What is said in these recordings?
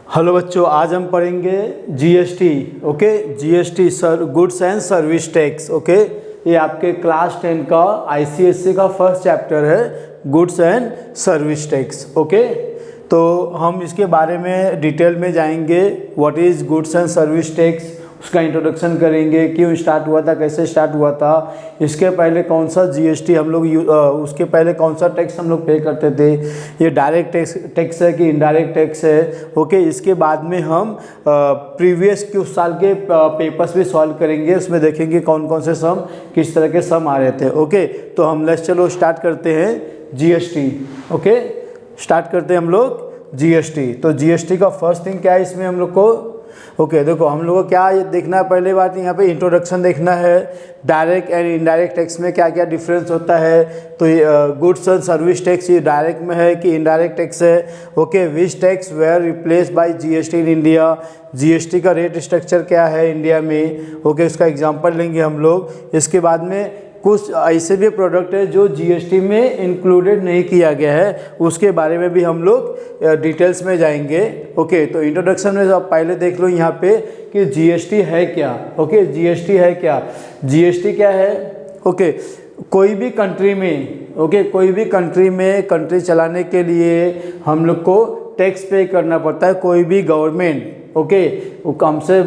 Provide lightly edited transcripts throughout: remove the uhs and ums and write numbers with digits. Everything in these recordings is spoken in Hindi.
हेलो बच्चों, आज हम पढ़ेंगे GST. Okay, GST sir goods and service tax. Okay, ये आपके क्लास 10 का आईसीएससी का फर्स्ट चैप्टर है, goods and service tax. Okay, तो हम इसके बारे में डिटेल में जाएंगे। What is goods and service tax, उसका इंट्रोडक्शन करेंगे, क्यों स्टार्ट हुआ था, कैसे स्टार्ट हुआ था, इसके पहले कौन सा जीएसटी हम लोग उसके पहले कौन सा टैक्स हम लोग पे करते थे, ये डायरेक्ट टैक्स है कि इनडायरेक्ट टैक्स है। ओके, इसके बाद में हम प्रीवियस कुछ साल के पेपर्स भी सॉल्व करेंगे, उसमें देखेंगे कौन कौन से सम किस तरह के सम आ रहे थे। ओके, तो हम चलो स्टार्ट करते हैं जीएसटी। ओके, स्टार्ट करते हैं हम लोग जीएसटी। तो जीएसटी का फर्स्ट थिंग क्या है इसमें हम लोग को, ओके देखो हम लोग को क्या ये देखना है, पहले बात यहाँ पे इंट्रोडक्शन देखना है, डायरेक्ट एंड इनडायरेक्ट टैक्स में क्या क्या डिफरेंस होता है। तो गुड्स एंड सर्विस टैक्स ये डायरेक्ट में है कि इनडायरेक्ट टैक्स है। Okay, which tax were replace by GST in India, GST का रेट स्ट्रक्चर क्या है इंडिया में। ओके, उसका एग्जांपल लेंगे हम लोग। इसके बाद में कुछ ऐसे भी प्रोडक्ट है जो जीएसटी में इंक्लूडेड नहीं किया गया है, उसके बारे में भी हम लोग डिटेल्स में जाएंगे। ओके, तो इंट्रोडक्शन में आप पहले देख लो यहाँ पे कि जीएसटी है क्या। ओके, जीएसटी है क्या, जीएसटी क्या है। ओके, कोई भी कंट्री में, ओके कोई भी कंट्री में कंट्री चलाने के लिए हम लोग को टैक्स पे करना पड़ता है। कोई भी गवर्नमेंट ओके वो कम से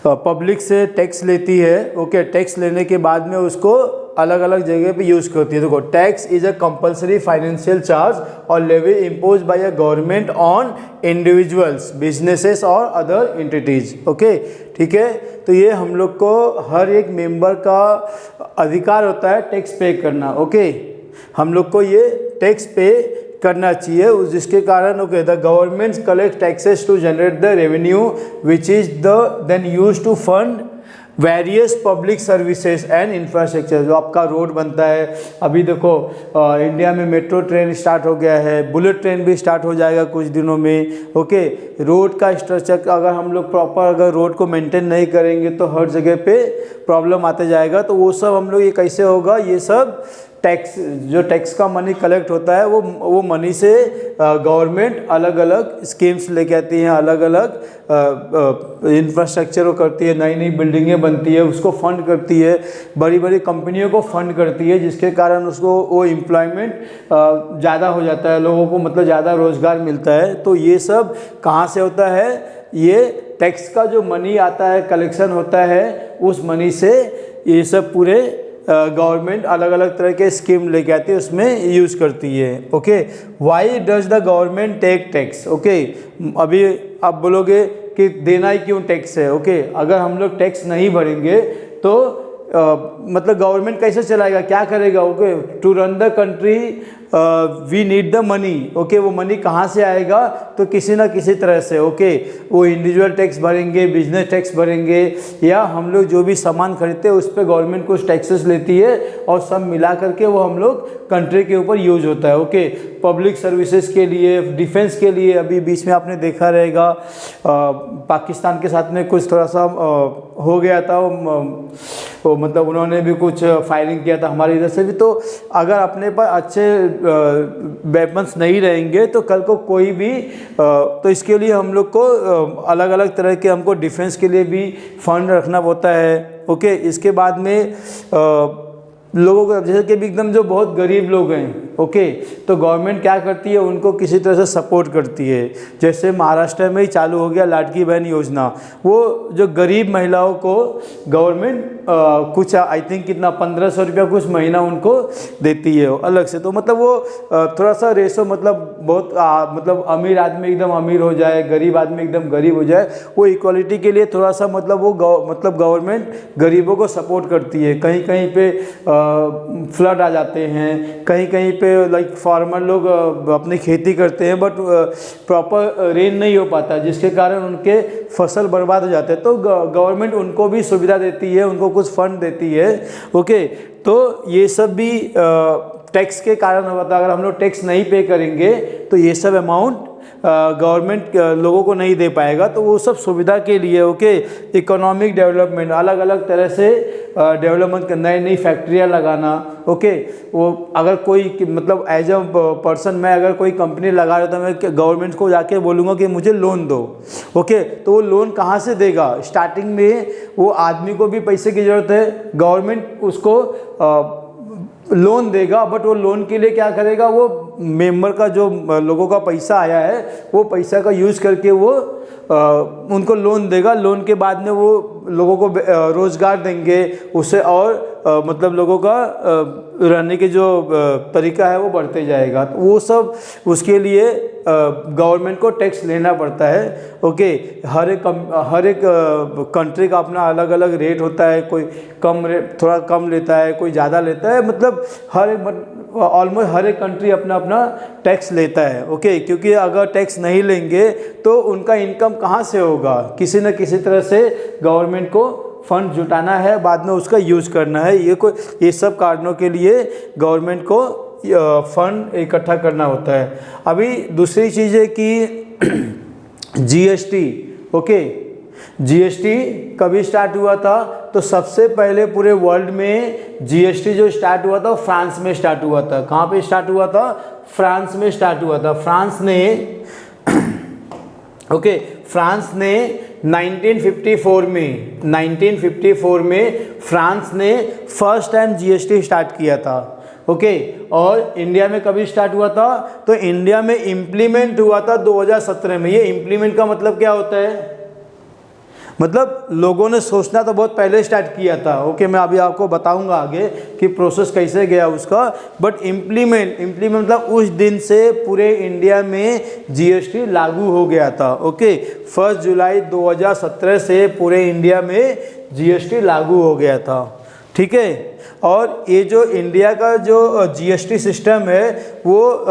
पब्लिक से टैक्स लेती है। ओके, टैक्स लेने के बाद में उसको अलग अलग जगह पे यूज़ करती है। देखो, tax is a compulsory financial charge और levy imposed by a government on individuals, businesses और अदर एंटिटीज। ओके, ठीक है, तो ये हम लोग को हर एक मेंबर का अधिकार होता है टैक्स पे करना। ओके, हम लोग को ये टैक्स पे करना चाहिए, जिसके कारण okay the government collect taxes to generate the revenue which is then use to fund various public services and infrastructure. जो आपका रोड बनता है, अभी देखो इंडिया में मेट्रो ट्रेन स्टार्ट हो गया है, बुलेट ट्रेन भी स्टार्ट हो जाएगा कुछ दिनों में। ओके, रोड का स्ट्रक्चर अगर हम लोग प्रॉपर अगर रोड को मेंटेन नहीं करेंगे तो हर जगह पे प्रॉब्लम आते जाएगा। तो वो सब हम लोग ये कैसे होगा, ये सब टैक्स जो टैक्स का मनी कलेक्ट होता है वो मनी से गवर्नमेंट अलग अलग स्कीम्स लेके आती हैं, अलग अलग इंफ्रास्ट्रक्चर वो करती है, नई नई बिल्डिंगें बनती है, उसको फंड करती है, बड़ी बड़ी कंपनियों को फंड करती है, जिसके कारण उसको वो एम्प्लॉयमेंट ज़्यादा हो जाता है, लोगों को मतलब ज़्यादा रोज़गार मिलता है। तो ये सब कहाँ से होता है, ये टैक्स का जो मनी आता है, कलेक्शन होता है, उस मनी से ये सब पूरे गवर्नमेंट अलग अलग तरह के स्कीम लेके आती है, उसमें यूज़ करती है। Okay, why does the government take tax. Okay, अभी आप बोलोगे कि देना ही क्यों टैक्स है। ओके, अगर हम लोग टैक्स नहीं भरेंगे तो मतलब गवर्नमेंट कैसे चलाएगा, क्या करेगा। Okay, to run the country we need the money. Okay, वो मनी कहाँ से आएगा, तो किसी ना किसी तरह से। ओके, वो इंडिविजुअल टैक्स भरेंगे, बिजनेस टैक्स भरेंगे, या हम लोग जो भी सामान खरीदते हैं उस पर गवर्नमेंट कुछ टैक्सेस लेती है और सब मिला करके वो हम लोग कंट्री के ऊपर यूज होता है। ओके, पब्लिक सर्विसेज के लिए, डिफेंस के लिए, अभी बीच में आपने देखा रहेगा पाकिस्तान के साथ में कुछ थोड़ा सा हो गया था, वो मतलब उन्होंने भी कुछ फायरिंग किया था हमारे इधर से भी। तो अगर अपने पास अच्छे वेपन्स नहीं रहेंगे तो कल को कोई भी तो इसके लिए हम लोग को अलग अलग तरह के हमको डिफेंस के लिए भी फंड रखना होता है। ओके, इसके बाद में लोगों को जैसे कि एकदम जो बहुत गरीब लोग हैं, ओके तो गवर्नमेंट क्या करती है, उनको किसी तरह से सपोर्ट करती है। जैसे महाराष्ट्र में ही चालू हो गया लाडकी बहन योजना, वो जो गरीब महिलाओं को गवर्नमेंट कुछ आई थिंक कितना 1500 रुपया कुछ महीना उनको देती है अलग से। तो मतलब वो थोड़ा सा रेशो मतलब बहुत मतलब अमीर आदमी एकदम अमीर हो जाए, गरीब आदमी एकदम गरीब हो जाए, वो इक्वालिटी के लिए थोड़ा सा मतलब वो मतलब गवर्नमेंट गरीबों को सपोर्ट करती है। कहीं कहीं पे फ्लड आ जाते हैं, कहीं कहीं पे लाइक फार्मर लोग अपनी खेती करते हैं बट प्रॉपर रेन नहीं हो पाता, जिसके कारण उनके फसल बर्बाद हो जाते हैं। तो गवर्नमेंट उनको भी सुविधा देती है, उनको कुछ फंड देती है। ओके, तो ये सब भी टैक्स के कारण हुआ था। अगर हम लोग टैक्स नहीं पे करेंगे तो ये सब अमाउंट गवर्नमेंट लोगों को नहीं दे पाएगा। तो वो सब सुविधा के लिए ओके, इकोनॉमिक डेवलपमेंट, अलग अलग तरह से डेवलपमेंट करना, नई नई फैक्ट्रियाँ लगाना ओके। वो अगर कोई मतलब एज अ पर्सन मैं अगर कोई कंपनी लगा रहा तो मैं गवर्नमेंट को जाके बोलूँगा कि मुझे लोन दो ओके। तो वो लोन कहाँ से देगा? स्टार्टिंग में वो आदमी को भी पैसे की ज़रूरत है, गवर्नमेंट उसको लोन देगा, बट वो लोन के लिए क्या करेगा? वो मेंबर का जो लोगों का पैसा आया है वो पैसा का यूज़ करके वो उनको लोन देगा। लोन के बाद में वो लोगों को रोज़गार देंगे, उससे और मतलब लोगों का रहने के जो तरीका है वो बढ़ते जाएगा। तो वो सब उसके लिए गवर्नमेंट को टैक्स लेना पड़ता है ओके। हर एक कंट्री का अपना अलग अलग रेट होता है, कोई कम रेट थोड़ा कम लेता है, कोई ज़्यादा लेता है, मतलब ऑलमोस्ट हर एक कंट्री अपना अपना टैक्स लेता है ओके। क्योंकि अगर टैक्स नहीं लेंगे तो उनका इनकम कहाँ से होगा? किसी न किसी तरह से गवर्नमेंट को फंड जुटाना है, बाद में उसका यूज़ करना है। ये सब कारणों के लिए गवर्नमेंट को फंड इकट्ठा करना होता है। अभी दूसरी चीज़ है कि जीएसटी ओके। जीएसटी कभी स्टार्ट हुआ था? तो सबसे पहले पूरे वर्ल्ड में जीएसटी जो स्टार्ट हुआ था फ्रांस में स्टार्ट हुआ था। कहाँ पे स्टार्ट हुआ था? फ्रांस में स्टार्ट हुआ था। फ्रांस ने ओके फ्रांस ने 1954 में फ्रांस ने फर्स्ट टाइम जीएसटी स्टार्ट किया था ओके। और इंडिया में कभी स्टार्ट हुआ था? तो इंडिया में इम्प्लीमेंट हुआ था 2017 में। ये इम्प्लीमेंट का मतलब क्या होता है? मतलब लोगों ने सोचना तो बहुत पहले स्टार्ट किया था ओके। मैं अभी आपको बताऊंगा आगे कि प्रोसेस कैसे गया उसका, बट इम्प्लीमेंट मतलब उस दिन से पूरे इंडिया में जीएसटी लागू हो गया था ओके। 1 जुलाई 2017 से पूरे इंडिया में जीएसटी लागू हो गया था, ठीक है। और ये जो इंडिया का जो जीएसटी सिस्टम है वो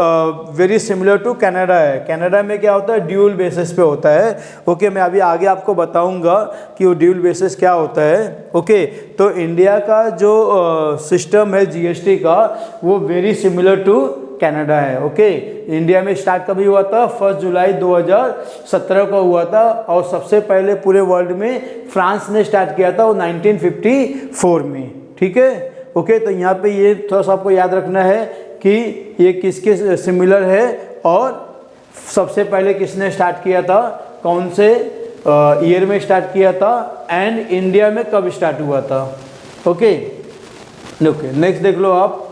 वेरी सिमिलर टू कनाडा है। कनाडा में क्या होता है? ड्यूल बेसिस पे होता है ओके। मैं अभी आगे आपको बताऊंगा कि वो ड्यूल बेसिस क्या होता है ओके। तो इंडिया का जो सिस्टम है जीएसटी का वो वेरी सिमिलर टू कनाडा है ओके। इंडिया में स्टार्ट कभी हुआ था? 1 जुलाई 2017 को हुआ था। और सबसे पहले पूरे वर्ल्ड में फ्रांस ने स्टार्ट किया था वो 1954 में, ठीक है ओके। तो यहाँ पे ये थोड़ा सा आपको याद रखना है कि ये किसके सिमिलर है और सबसे पहले किसने स्टार्ट किया था, कौन से ईयर में स्टार्ट किया था, एंड इंडिया में कब स्टार्ट हुआ था ओके। नेक्स्ट देख लो आप।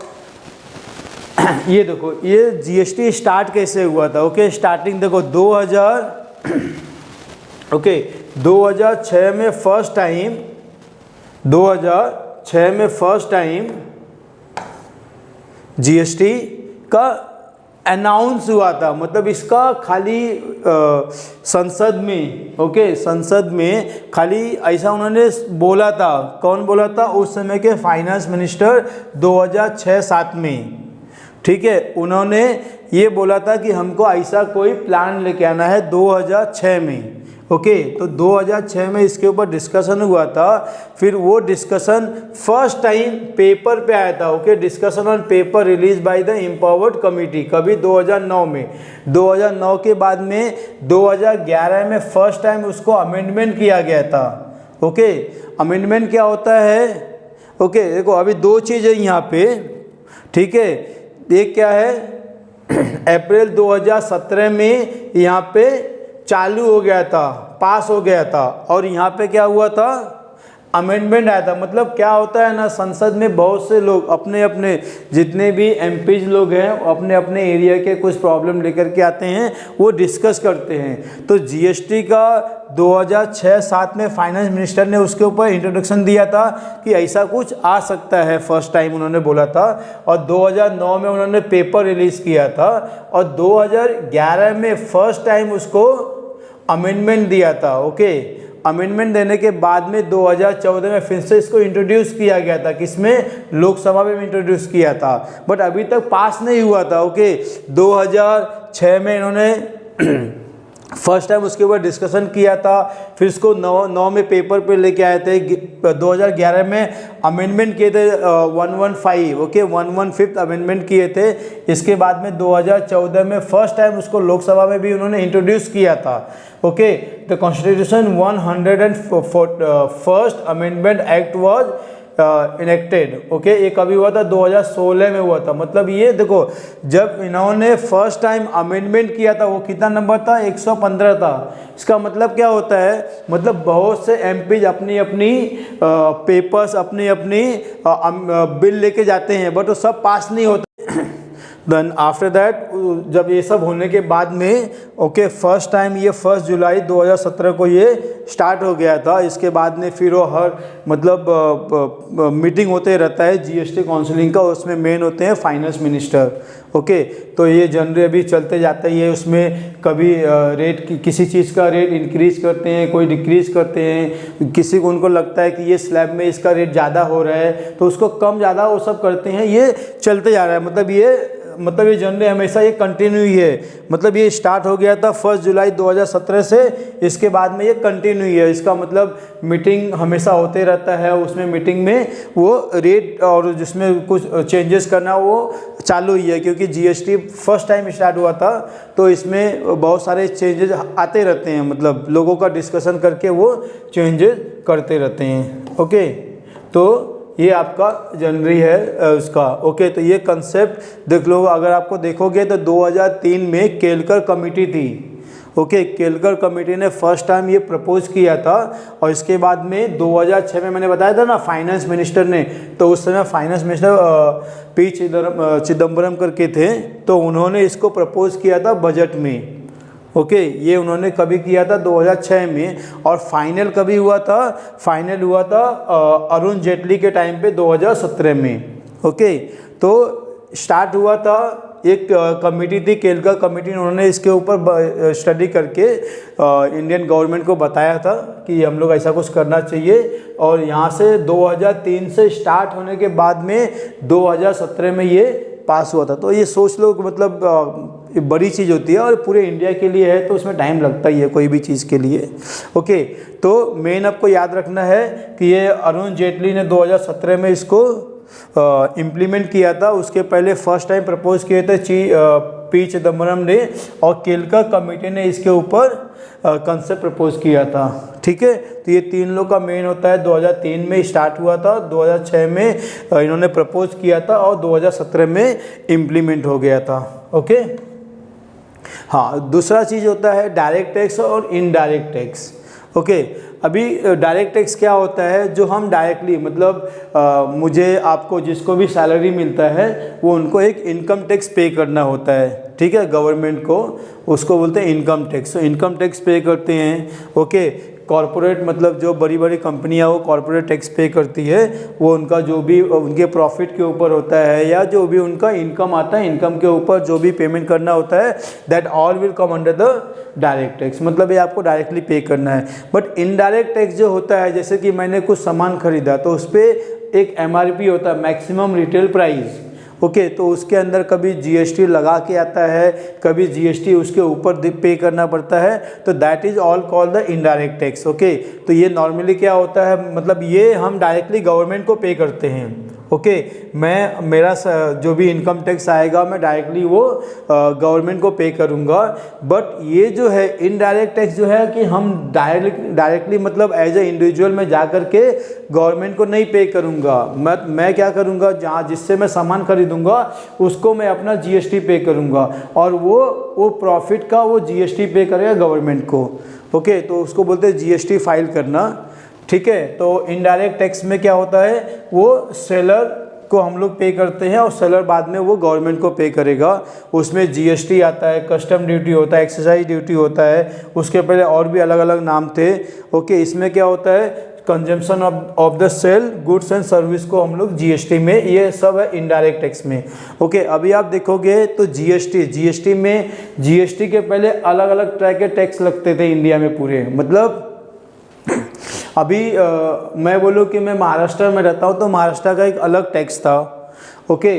ये देखो ये जीएसटी स्टार्ट कैसे हुआ था ओके। स्टार्टिंग देखो 2006 में फर्स्ट टाइम 2006 में फर्स्ट टाइम जीएसटी का अनाउंस हुआ था। मतलब इसका खाली संसद में ओके, संसद में खाली ऐसा उन्होंने बोला था। कौन बोला था? उस समय के फाइनेंस मिनिस्टर 2006-07 में, ठीक है। उन्होंने ये बोला था कि हमको ऐसा कोई प्लान लेके आना है 2006 में ओके। तो 2006 में इसके ऊपर डिस्कशन हुआ था। फिर वो डिस्कशन फर्स्ट टाइम पेपर पे आया था okay. Discussion on paper release by the empowered committee कभी 2009 में। 2009 के बाद में 2011 में फर्स्ट टाइम उसको अमेंडमेंट किया गया था ओके। अमेंडमेंट क्या होता है ओके। देखो अभी दो चीज़ें यहाँ पे, ठीक है। एक क्या है, अप्रैल 2017 में यहाँ पे चालू हो गया था, पास हो गया था। और यहाँ पे क्या हुआ था? अमेंडमेंट आया था। मतलब क्या होता है ना, संसद में बहुत से लोग अपने अपने जितने भी एमपीज लोग हैं अपने अपने एरिया के कुछ प्रॉब्लम लेकर के आते हैं, वो डिस्कस करते हैं। तो जीएसटी का 2006-07 में फाइनेंस मिनिस्टर ने उसके ऊपर इंट्रोडक्शन दिया था कि ऐसा कुछ आ सकता है, फर्स्ट टाइम उन्होंने बोला था। और 2009 में उन्होंने पेपर रिलीज़ किया था। और 2011 में फर्स्ट टाइम उसको अमेंडमेंट दिया था ओके। अमेंडमेंट देने के बाद में 2014 में फिर से इसको इंट्रोड्यूस किया गया था। किसमें? लोकसभा में इंट्रोड्यूस किया था, बट अभी तक पास नहीं हुआ था ओके। 2006 में इन्होंने फर्स्ट टाइम उसके ऊपर डिस्कशन किया था, फिर इसको 9 में पेपर पे लेके आए थे। 2011 में अमेंडमेंट किए थे 115, ओके 115th अमेंडमेंट किए थे। इसके बाद में 2014 में फर्स्ट टाइम उसको लोकसभा में भी उन्होंने इंट्रोड्यूस किया था। Okay, the constitution 101st amendment act was enacted. Okay, ये कभी हुआ था 2016 में हुआ था। मतलब ये देखो, जब इन्होंने फर्स्ट टाइम अमेंडमेंट किया था वो कितना नंबर था, 115 था। इसका मतलब क्या होता है, मतलब बहुत से एमपीज अपनी अपनी पेपर्स अपनी अपनी बिल लेके जाते हैं, बट वो सब पास नहीं होते। देन आफ्टर दैट, जब ये सब होने के बाद में ओके फर्स्ट टाइम ये 1 जुलाई 2017 को ये स्टार्ट हो गया था। इसके बाद में फिर वो हर मतलब मीटिंग होते रहता है जीएसटी काउंसिलिंग का, उसमें मेन होते हैं फाइनेंस मिनिस्टर। ओके, तो ये जनरली अभी चलते जाता ही है। उसमें कभी रेट किसी चीज़ का रेट इंक्रीज करते हैं, कोई डिक्रीज करते हैं, किसी को उनको लगता है कि ये स्लैब में इसका रेट ज़्यादा हो रहा है तो उसको कम ज़्यादा वो सब करते हैं। ये चलते जा रहा है, मतलब ये जनरली हमेशा ये कंटिन्यू ही है। मतलब ये स्टार्ट हो गया था 1 जुलाई 2017 से, इसके बाद में ये कंटिन्यू ही है। इसका मतलब मीटिंग हमेशा होते रहता है, उसमें मीटिंग में वो रेट और जिसमें कुछ चेंजेस करना वो चालू ही है, क्योंकि जीएसटी फर्स्ट टाइम स्टार्ट हुआ था तो इसमें बहुत सारे चेंजेस आते रहते हैं। मतलब लोगों का डिस्कशन करके वो चेंजेस करते रहते हैं। ओके, तो ये आपका जनरली है उसका। ओके, तो ये कंसेप्ट देख लो। अगर आपको देखोगे तो 2003 में केलकर कमेटी थी। ओके, केलकर कमेटी ने फर्स्ट टाइम ये प्रपोज किया था, और इसके बाद में 2006 में मैंने बताया था ना फाइनेंस मिनिस्टर ने, तो उस समय फाइनेंस मिनिस्टर पी चिदम्बरम करके थे, तो उन्होंने इसको प्रपोज किया था बजट में। ओके, ये उन्होंने कभी किया था 2006 में, और फाइनल कभी हुआ था, फाइनल हुआ था अरुण जेटली के टाइम पे 2017 में। ओके, तो स्टार्ट हुआ था, एक कमेटी थी केलकर कमेटी, उन्होंने इसके ऊपर स्टडी करके इंडियन गवर्नमेंट को बताया था कि हम लोग ऐसा कुछ करना चाहिए, और यहाँ से 2003 से स्टार्ट होने के बाद में 2017 में ये पास हुआ था। तो ये सोच लो मतलब बड़ी चीज़ होती है, और पूरे इंडिया के लिए है तो उसमें टाइम लगता ही है कोई भी चीज़ के लिए। ओके, तो मेन आपको याद रखना है कि ये अरुण जेटली ने 2017 में इसको इम्प्लीमेंट किया था। उसके पहले फर्स्ट टाइम प्रपोज किए थे पी चिदम्बरम ने, और केलकर कमेटी ने इसके ऊपर कंसेप्ट प्रपोज किया था। ठीक है, तो ये 3 लोग का मेन होता है। 2003 में स्टार्ट हुआ था, 2006 में इन्होंने प्रपोज किया था, और 2017 में इम्प्लीमेंट हो गया था। ओके, हाँ, दूसरा चीज़ होता है डायरेक्ट टैक्स और इनडायरेक्ट टैक्स। ओके, अभी डायरेक्ट टैक्स क्या होता है, जो हम डायरेक्टली मतलब मुझे आपको जिसको भी सैलरी मिलता है वो उनको एक इनकम टैक्स पे करना होता है। ठीक है, गवर्नमेंट को, उसको बोलते हैं इनकम टैक्स। तो इनकम टैक्स पे करते हैं। ओके, कॉरपोरेट मतलब जो बड़ी बड़ी कंपनियां वो कॉरपोरेट टैक्स पे करती है, वो उनका जो भी उनके प्रॉफिट के ऊपर होता है, या जो भी उनका इनकम आता है, इनकम के ऊपर जो भी पेमेंट करना होता है, that all will come under the direct tax. मतलब ये आपको डायरेक्टली पे करना है। बट इनडायरेक्ट टैक्स जो होता है, जैसे कि मैंने कुछ सामान खरीदा तो उस पर एक MRP होता है, मैक्सिमम रिटेल प्राइस। ओके, तो उसके अंदर कभी जीएसटी लगा के आता है, कभी जीएसटी उसके ऊपर पे करना पड़ता है, तो that is all called the indirect tax. Okay, तो ये नॉर्मली क्या होता है, मतलब ये हम डायरेक्टली गवर्नमेंट को पे करते हैं। ओके, मेरा जो भी इनकम टैक्स आएगा मैं डायरेक्टली वो गवर्नमेंट को पे करूँगा। बट ये जो है इनडायरेक्ट टैक्स जो है कि हम डायरेक्टली मतलब एज ए इंडिविजुअल में जा कर के गवर्नमेंट को नहीं पे करूँगा। मैं क्या करूँगा, जहाँ जिससे मैं सामान खरीदूँगा उसको मैं अपना जीएसटी पे करूँगा, और वो प्रॉफिट का वो जीएसटी पे करेगा गवर्नमेंट को। ओके, तो उसको बोलते हैं जीएसटी फाइल करना। ठीक है, तो इनडायरेक्ट टैक्स में क्या होता है, वो सेलर को हम लोग पे करते हैं, और सेलर बाद में वो गवर्नमेंट को पे करेगा। उसमें जीएसटी आता है, कस्टम ड्यूटी होता है, एक्साइज ड्यूटी होता है, उसके पहले और भी अलग अलग नाम थे। ओके, इसमें क्या होता है, consumption of the sell goods and service को हम लोग जीएसटी में, ये सब है इनडायरेक्ट टैक्स में। ओके, अभी आप देखोगे तो जीएसटी में जीएसटी के पहले अलग अलग तरह के टैक्स लगते थे इंडिया में पूरे। मतलब अभी मैं बोलूँ कि मैं महाराष्ट्र में रहता हूँ तो महाराष्ट्र का एक अलग टैक्स था। ओके,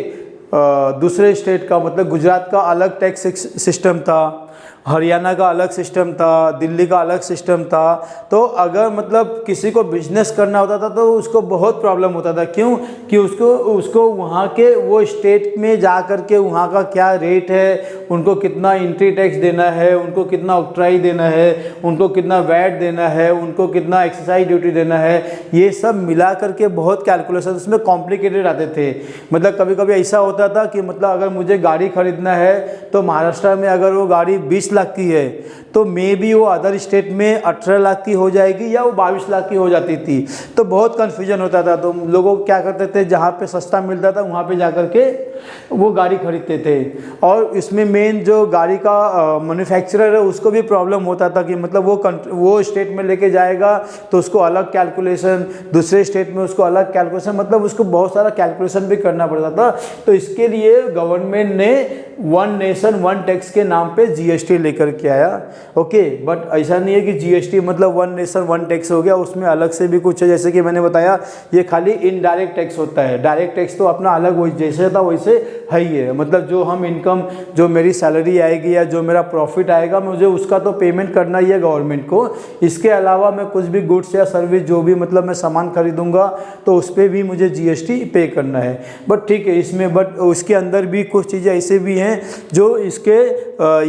दूसरे स्टेट का मतलब गुजरात का अलग टैक्स सिस्टम था, हरियाणा का अलग सिस्टम था, दिल्ली का अलग सिस्टम था। तो अगर मतलब किसी को बिजनेस करना होता था तो उसको बहुत प्रॉब्लम होता था। क्यों? कि उसको वहाँ के वो स्टेट में जा कर के वहाँ का क्या रेट है, उनको कितना एंट्री टैक्स देना है, उनको कितना ऑक्ट्राई देना है, उनको कितना वैट देना है, उनको कितना एक्साइज ड्यूटी देना है, ये सब मिला करके बहुत कैलकुलेशन उसमें कॉम्प्लिकेटेड आते थे। मतलब कभी कभी ऐसा होता था कि मतलब अगर मुझे गाड़ी खरीदना है तो महाराष्ट्र में अगर वो गाड़ी 20 लाख की है तो मे बी वो अदर स्टेट में 18 लाख की हो जाएगी या वो 22 लाख की हो जाती थी। तो बहुत कन्फ्यूजन होता था। तो लोगों क्या करते थे, जहाँ पे सस्ता मिलता था वहाँ पे जा कर के वो गाड़ी खरीदते थे। और इसमें मेन जो गाड़ी का मैन्युफैक्चरर है उसको भी प्रॉब्लम होता था कि मतलब वो स्टेट में लेके जाएगा तो उसको अलग कैलकुलेशन, दूसरे स्टेट में उसको अलग कैलकुलेशन, मतलब उसको बहुत सारा कैलकुलेशन भी करना पड़ता था। तो इसके लिए गवर्नमेंट ने वन नेशन वन टैक्स के नाम पे जीएसटी लेकर के आया। ओके, बट ऐसा नहीं है कि जीएसटी मतलब वन नेशन वन टैक्स हो गया, उसमें अलग से भी कुछ है। जैसे कि मैंने बताया ये खाली इनडायरेक्ट टैक्स होता है, डायरेक्ट टैक्स तो अपना अलग वही जैसे था वैसे है ही है। मतलब जो हम इनकम, जो मेरी सैलरी आएगी या जो मेरा प्रॉफिट आएगा मुझे उसका तो पेमेंट करना ही है गवर्नमेंट को। इसके अलावा मैं कुछ भी गुड्स या सर्विस जो भी मतलब मैं सामान खरीदूंगा तो उस पर भी मुझे जीएसटी पे करना है। बट ठीक है इसमें, बट उसके अंदर भी कुछ चीज़ें ऐसे भी हैं जो इसके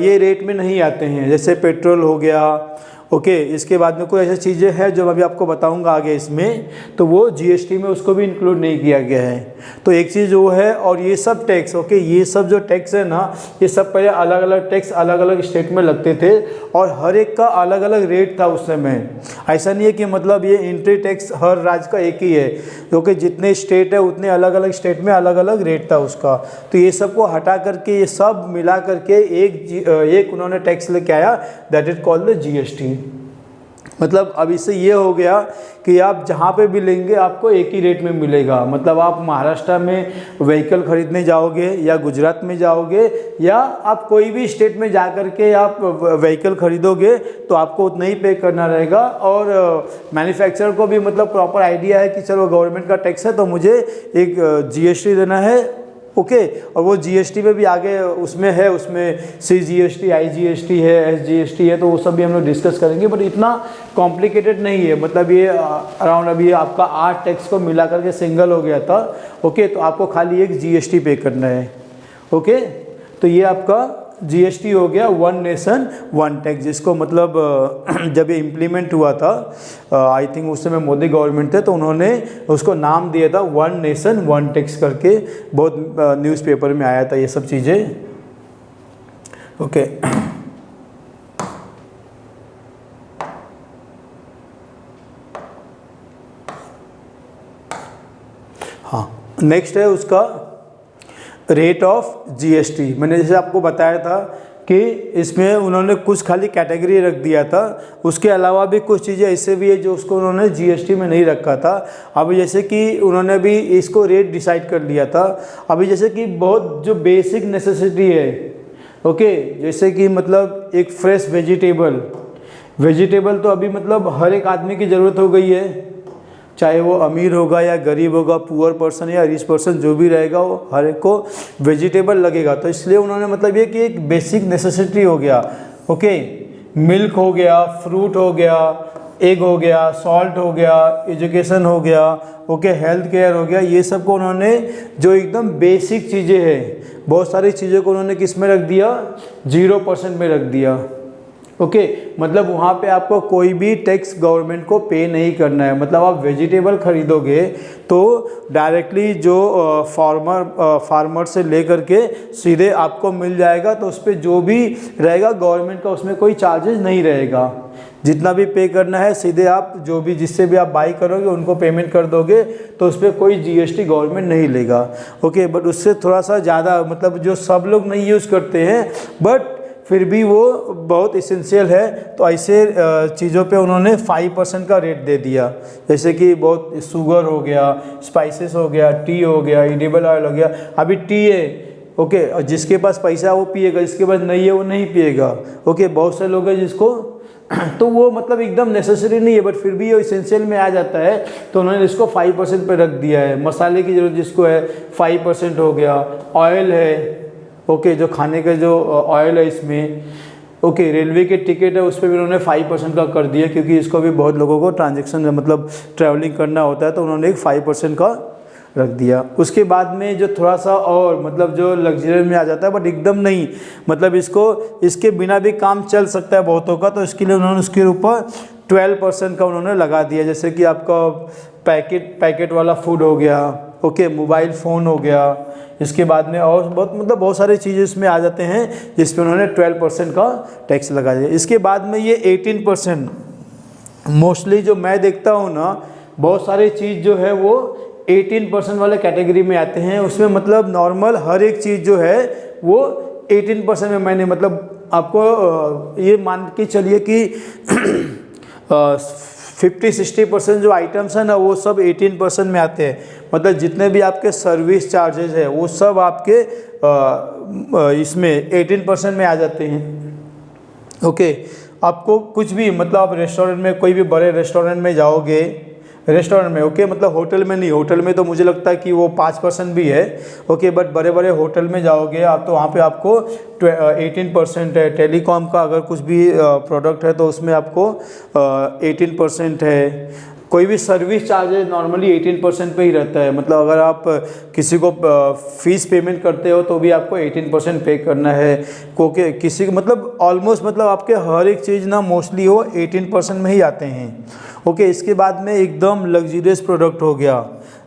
ये रेट में नहीं आते हैं, जैसे पेट्रोल हो गया। ओके, इसके बाद में कोई ऐसी चीज़ें हैं जो मैं अभी आपको बताऊंगा आगे इसमें, तो वो जीएसटी में उसको भी इंक्लूड नहीं किया गया है। तो एक चीज़ वो है। और ये सब टैक्स, ओके, ये सब जो टैक्स है ना, ये सब पहले अलग अलग टैक्स अलग अलग स्टेट में लगते थे और हर एक का अलग अलग रेट था उस समय। ऐसा नहीं है कि मतलब ये एंट्री टैक्स हर राज्य का एक ही है, क्योंकि जितने स्टेट है उतने अलग अलग स्टेट में अलग अलग रेट था उसका। तो ये सब को हटा करके ये सब मिला करके एक उन्होंने टैक्स लेके आया, that is called the GST. मतलब अब इससे ये हो गया कि आप जहाँ पे भी लेंगे आपको एक ही रेट में मिलेगा। मतलब आप महाराष्ट्र में व्हीकल खरीदने जाओगे या गुजरात में जाओगे या आप कोई भी स्टेट में जा कर के आप व्हीकल खरीदोगे तो आपको उतना ही पे करना रहेगा। और मैन्युफैक्चरर को भी मतलब प्रॉपर आइडिया है कि चलो गवर्नमेंट का टैक्स है तो मुझे एक जीएसटी देना है। ओके, और वो जीएसटी में भी आगे उसमें है, उसमें सीजीएसटी, आईजीएसटी है, एसजीएसटी है, तो वो सब भी हम लोग डिस्कस करेंगे। बट इतना कॉम्प्लिकेटेड नहीं है। मतलब ये अराउंड अभी आपका 8 टैक्स को मिला करके सिंगल हो गया था। ओके, तो आपको खाली एक जीएसटी पे करना है। ओके, तो ये आपका जीएसटी हो गया, वन नेशन वन टैक्स, जिसको मतलब जब ये इम्प्लीमेंट हुआ था, आई थिंक उस समय मोदी गवर्नमेंट थे, तो उन्होंने उसको नाम दिया था वन नेशन वन टैक्स करके। बहुत न्यूज़पेपर में आया था ये सब चीज़ें। ओके, हाँ, नेक्स्ट है उसका रेट ऑफ जीएसटी। मैंने जैसे आपको बताया था कि इसमें उन्होंने कुछ खाली कैटेगरी रख दिया था, उसके अलावा भी कुछ चीज़ें ऐसे भी है जो उसको उन्होंने जीएसटी में नहीं रखा था। अभी जैसे कि उन्होंने भी इसको रेट डिसाइड कर लिया था। अभी जैसे कि बहुत जो बेसिक नेसेसिटी है, ओके, जैसे कि मतलब एक फ्रेश वेजिटेबल तो अभी मतलब हर एक आदमी की ज़रूरत हो गई है, चाहे वो अमीर होगा या गरीब होगा, पुअर पर्सन या रिच पर्सन, जो भी रहेगा वो हर एक को वेजिटेबल लगेगा। तो इसलिए उन्होंने मतलब ये कि एक बेसिक नेसेसिटी हो गया। ओके, मिल्क हो गया, फ्रूट हो गया, एग हो गया, सॉल्ट हो गया, एजुकेशन हो गया, ओके, हेल्थ केयर हो गया, ये सब को उन्होंने जो एकदम बेसिक चीज़ें हैं, बहुत सारी चीज़ों को उन्होंने किस में रख दिया, 0% में रख दिया। ओके, मतलब वहाँ पे आपको कोई भी टैक्स गवर्नमेंट को पे नहीं करना है। मतलब आप वेजिटेबल खरीदोगे तो डायरेक्टली जो फार्मर से ले करके सीधे आपको मिल जाएगा, तो उस पर जो भी रहेगा गवर्नमेंट का उसमें कोई चार्जेस नहीं रहेगा। जितना भी पे करना है सीधे आप जो भी जिससे भी आप बाई करोगे उनको पेमेंट कर दोगे, तो उस पर कोई जीएसटी गवर्नमेंट नहीं लेगा। ओके, बट उससे थोड़ा सा ज़्यादा मतलब जो सब लोग नहीं यूज़ करते हैं बट फिर भी वो बहुत इसेंशियल है, तो ऐसे चीज़ों पे उन्होंने 5% का रेट दे दिया। जैसे कि बहुत शुगर हो गया, स्पाइसेस हो गया, टी हो गया, एडिबल ऑयल हो गया। अभी टी है, ओके, जिसके पास पैसा है वो पिएगा, जिसके पास नहीं है वो नहीं पिएगा। ओके, बहुत से लोग हैं जिसको तो वो मतलब एकदम नेसेसरी नहीं है बट फिर भी ये इसेंशियल में आ जाता है, तो उन्होंने इसको 5% पे रख दिया है। मसाले की ज़रूरत जिसको है 5% हो गया। ऑयल है, ओके, जो खाने का जो ऑयल है इसमें ओके, रेलवे के टिकट है उस पर भी उन्होंने 5% का कर दिया, क्योंकि इसको भी बहुत लोगों को ट्रांजेक्शन मतलब ट्रैवलिंग करना होता है, तो उन्होंने एक 5% का रख दिया। उसके बाद में जो थोड़ा सा और मतलब जो लग्जरियस में आ जाता है, बट एकदम नहीं, मतलब इसके बिना भी काम चल सकता है बहुतों का, तो इसके लिए उन्होंने उसके ऊपर 12% का उन्होंने लगा दिया। जैसे कि आपका पैकेट वाला फूड हो गया, ओके, मोबाइल फ़ोन हो गया, इसके बाद में और बहुत सारी चीज़ें इसमें आ जाते हैं जिस पे उन्होंने 12% का टैक्स लगा दिया। इसके बाद में ये 18%, मोस्टली जो मैं देखता हूँ ना, बहुत सारी चीज़ जो है वो 18% वाले कैटेगरी में आते हैं। उसमें मतलब नॉर्मल हर एक चीज़ जो है वो 18% में, मैंने मतलब आपको ये मान के चलिए कि 50-60% जो आइटम्स हैं ना वो सब 18% में आते हैं। मतलब जितने भी आपके सर्विस चार्जेस है वो सब आपके इसमें 18% में आ जाते हैं। ओके, आपको कुछ भी मतलब आप रेस्टोरेंट में, कोई भी बड़े रेस्टोरेंट में जाओगे, रेस्टोरेंट में, ओके, मतलब होटल में नहीं, होटल में तो मुझे लगता है कि वो 5% भी है, ओके, बट बड़े बड़े होटल में जाओगे आप तो वहाँ पे आपको 18% है। टेलीकॉम का अगर कुछ भी प्रोडक्ट है तो उसमें आपको 18% है। कोई भी सर्विस चार्जेस नॉर्मली 18% पे ही रहता है। मतलब अगर आप किसी को फीस पेमेंट करते हो तो भी आपको 18% पे करना है। क्योंकि किसी को मतलब ऑलमोस्ट मतलब आपके हर एक चीज़ ना मोस्टली वो 18% में ही आते हैं। ओके, इसके बाद में एकदम लग्जरियस प्रोडक्ट हो गया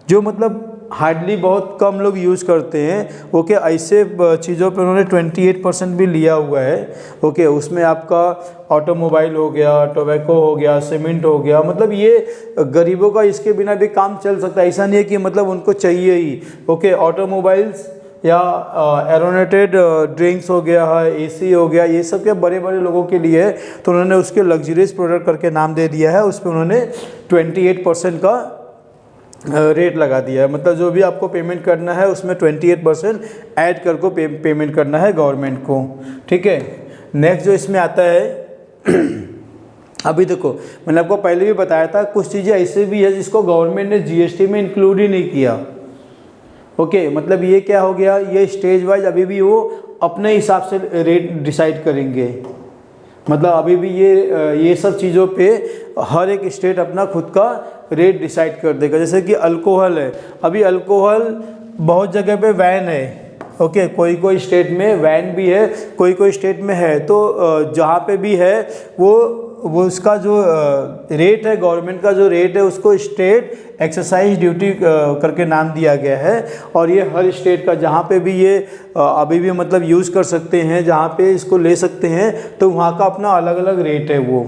जो मतलब हार्डली बहुत कम लोग यूज़ करते हैं। ओके, ऐसे चीज़ों पर उन्होंने 28% भी लिया हुआ है। ओके, उसमें आपका ऑटोमोबाइल हो गया, टोबैको हो गया, सीमेंट हो गया, मतलब ये गरीबों का इसके बिना भी काम चल सकता है। ऐसा नहीं है कि मतलब उनको चाहिए ही। ओके, ऑटोमोबाइल्स या एरोनेटेड ड्रिंक्स हो गया है, एसी हो गया, ये सब क्या बड़े बड़े लोगों के लिए है, तो उन्होंने उसके लग्जरियस प्रोडक्ट करके नाम दे दिया है। उस पर उन्होंने 28% का रेट लगा दिया है। मतलब जो भी आपको पेमेंट करना है उसमें 28% ऐड कर को पेमेंट करना है गवर्नमेंट को। ठीक है, नेक्स्ट जो इसमें आता है अभी देखो, मैंने आपको पहले भी बताया था कुछ चीज़ें ऐसे भी है जिसको गवर्नमेंट ने जीएसटी में इंक्लूड ही नहीं किया। ओके, मतलब ये क्या हो गया, ये स्टेज वाइज अभी भी वो अपने हिसाब से रेट डिसाइड करेंगे। मतलब अभी भी ये सब चीज़ों पे हर एक स्टेट अपना खुद का रेट डिसाइड कर देगा। जैसे कि अल्कोहल है, अभी अल्कोहल बहुत जगह पे वैन है। ओके, कोई कोई स्टेट में वैन भी है, कोई कोई स्टेट में है। तो जहाँ पे भी है वो उसका जो रेट है, गवर्नमेंट का जो रेट है उसको स्टेट एक्साइज ड्यूटी करके नाम दिया गया है। और ये हर स्टेट का जहाँ पे भी ये अभी भी मतलब यूज़ कर सकते हैं, जहाँ पे इसको ले सकते हैं, तो वहाँ का अपना अलग अलग रेट है वो।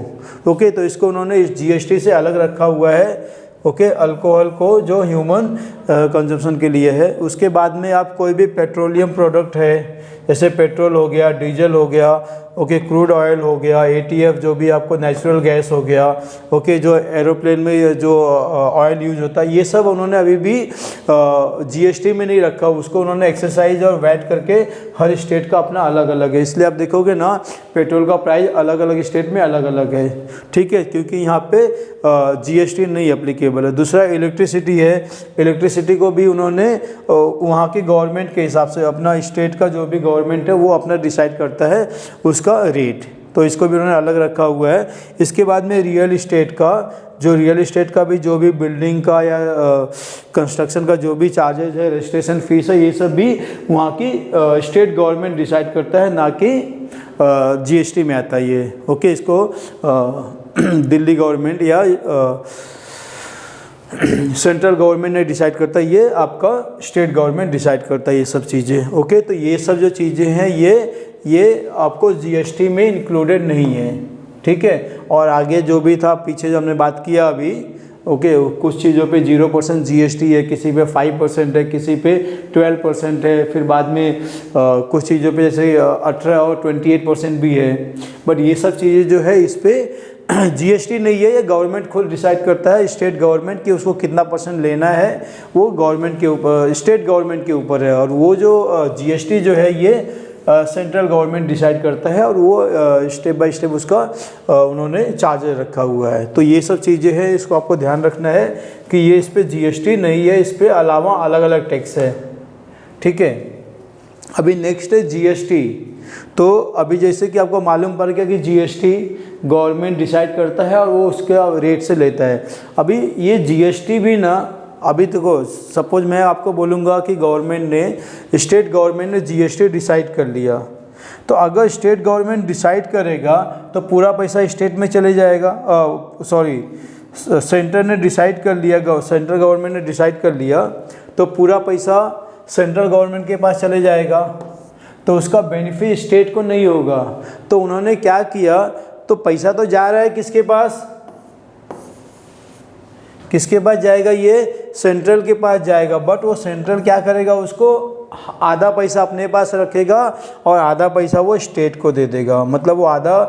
ओके, तो इसको उन्होंने इस जीएसटी से अलग रखा हुआ है। ओके, अल्कोहल को जो ह्यूमन कंजम्पशन के लिए है। उसके बाद में आप कोई भी पेट्रोलियम प्रोडक्ट है, जैसे पेट्रोल हो गया, डीजल हो गया, ओके, क्रूड ऑयल हो गया, एटीएफ जो भी आपको नेचुरल गैस हो गया, ओके, जो एरोप्लेन में जो ऑयल यूज होता है, ये सब उन्होंने अभी भी जीएसटी में नहीं रखा। उसको उन्होंने एक्सरसाइज और वैट करके हर स्टेट का अपना अलग अलग है। इसलिए आप देखोगे ना पेट्रोल का प्राइस अलग अलग स्टेट में अलग अलग है। ठीक है, क्योंकि यहाँ पे जीएसटी नहीं एप्लीकेबल है। दूसरा इलेक्ट्रिसिटी है, इलेक्ट्रिसिटी को भी उन्होंने वहाँ की गवर्नमेंट के हिसाब से, अपना स्टेट का जो भी गवर्नमेंट है वो अपना डिसाइड करता है उसका रेट, तो इसको भी उन्होंने अलग रखा हुआ है। इसके बाद में रियल इस्टेट का भी जो भी बिल्डिंग का या कंस्ट्रक्शन का जो भी चार्जेज है, रजिस्ट्रेशन फीस है, ये सब भी वहाँ की स्टेट गवर्नमेंट डिसाइड करता है, ना कि जीएसटी में आता है ये। ओके, इसको दिल्ली गवर्नमेंट या सेंट्रल गवर्नमेंट ने डिसाइड करता है, ये आपका स्टेट गवर्नमेंट डिसाइड करता है ये सब चीज़ें। ओके, तो ये सब जो चीज़ें हैं ये आपको जीएसटी में इंक्लूडेड नहीं है। ठीक है, और आगे जो भी था पीछे जो हमने बात किया अभी, ओके, कुछ चीज़ों पे 0% जीएसटी है, किसी पे 5% है, किसी पे 12% है, फिर बाद में कुछ चीज़ों पे जैसे 18 और 28% भी है। बट ये सब चीज़ें जो है इस पर जीएसटी नहीं है, ये गवर्नमेंट खुद डिसाइड करता है, स्टेट गवर्नमेंट कि उसको कितना % लेना है, वो गवर्नमेंट के ऊपर, स्टेट गवर्नमेंट के ऊपर है। और वो जो जीएसटी जो है ये सेंट्रल गवर्नमेंट डिसाइड करता है, और वो स्टेप बाय स्टेप उसका उन्होंने चार्ज रखा हुआ है। तो ये सब चीज़ें हैं, इसको आपको ध्यान रखना है कि ये इस पर जीएसटी नहीं है, इस पर अलावा अलग अलग टैक्स है। ठीक है, अभी नेक्स्ट है जीएसटी। तो अभी जैसे कि आपको मालूम पड़ गया कि जीएसटी गवर्नमेंट डिसाइड करता है और वो उसके रेट से लेता है। अभी ये जीएसटी भी ना, अभी देखो सपोज मैं आपको बोलूँगा कि गवर्नमेंट ने, स्टेट गवर्नमेंट ने जीएसटी डिसाइड कर लिया, तो अगर स्टेट गवर्नमेंट डिसाइड करेगा तो पूरा पैसा स्टेट में चले जाएगा, सॉरी सेंटर ने डिसाइड कर लिया, सेंट्रल गवर्नमेंट ने डिसाइड कर लिया तो पूरा पैसा सेंट्रल गवर्नमेंट के पास चले जाएगा, तो उसका बेनिफिट स्टेट को नहीं होगा। तो उन्होंने क्या किया, तो पैसा तो जा रहा है किसके पास, किसके पास जाएगा, ये सेंट्रल के पास जाएगा, बट वो सेंट्रल क्या करेगा, उसको आधा पैसा अपने पास रखेगा और आधा पैसा वो स्टेट को दे देगा। मतलब वो आधा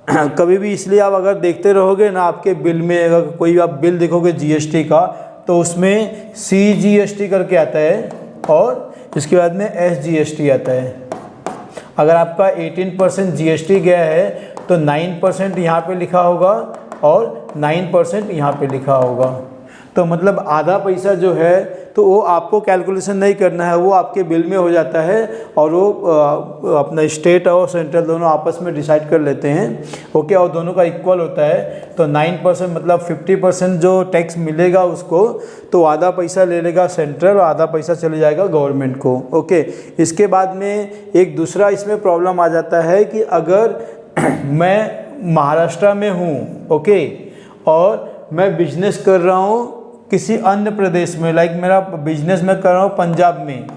कभी भी, इसलिए आप अगर देखते रहोगे ना आपके बिल में, अगर कोई आप बिल देखोगे जीएसटी का तो उसमें CGST करके आता है और इसके बाद में SGST आता है। अगर आपका 18% GST गया है तो 9% यहाँ पे लिखा होगा और 9% यहाँ पे लिखा होगा। तो मतलब आधा पैसा जो है तो वो आपको कैलकुलेशन नहीं करना है, वो आपके बिल में हो जाता है और वो अपना स्टेट और सेंट्रल दोनों आपस में डिसाइड कर लेते हैं, ओके, और दोनों का इक्वल होता है। तो 9% मतलब 50% जो टैक्स मिलेगा उसको, तो आधा पैसा ले लेगा सेंट्रल और आधा पैसा चले जाएगा गवर्नमेंट को, ओके। इसके बाद में एक दूसरा इसमें प्रॉब्लम आ जाता है कि अगर मैं महाराष्ट्र में हूँ, ओके, और मैं बिजनेस कर रहा हूँ किसी अन्य प्रदेश में, लाइक मेरा बिजनेस मैं कर रहा हूँ पंजाब में,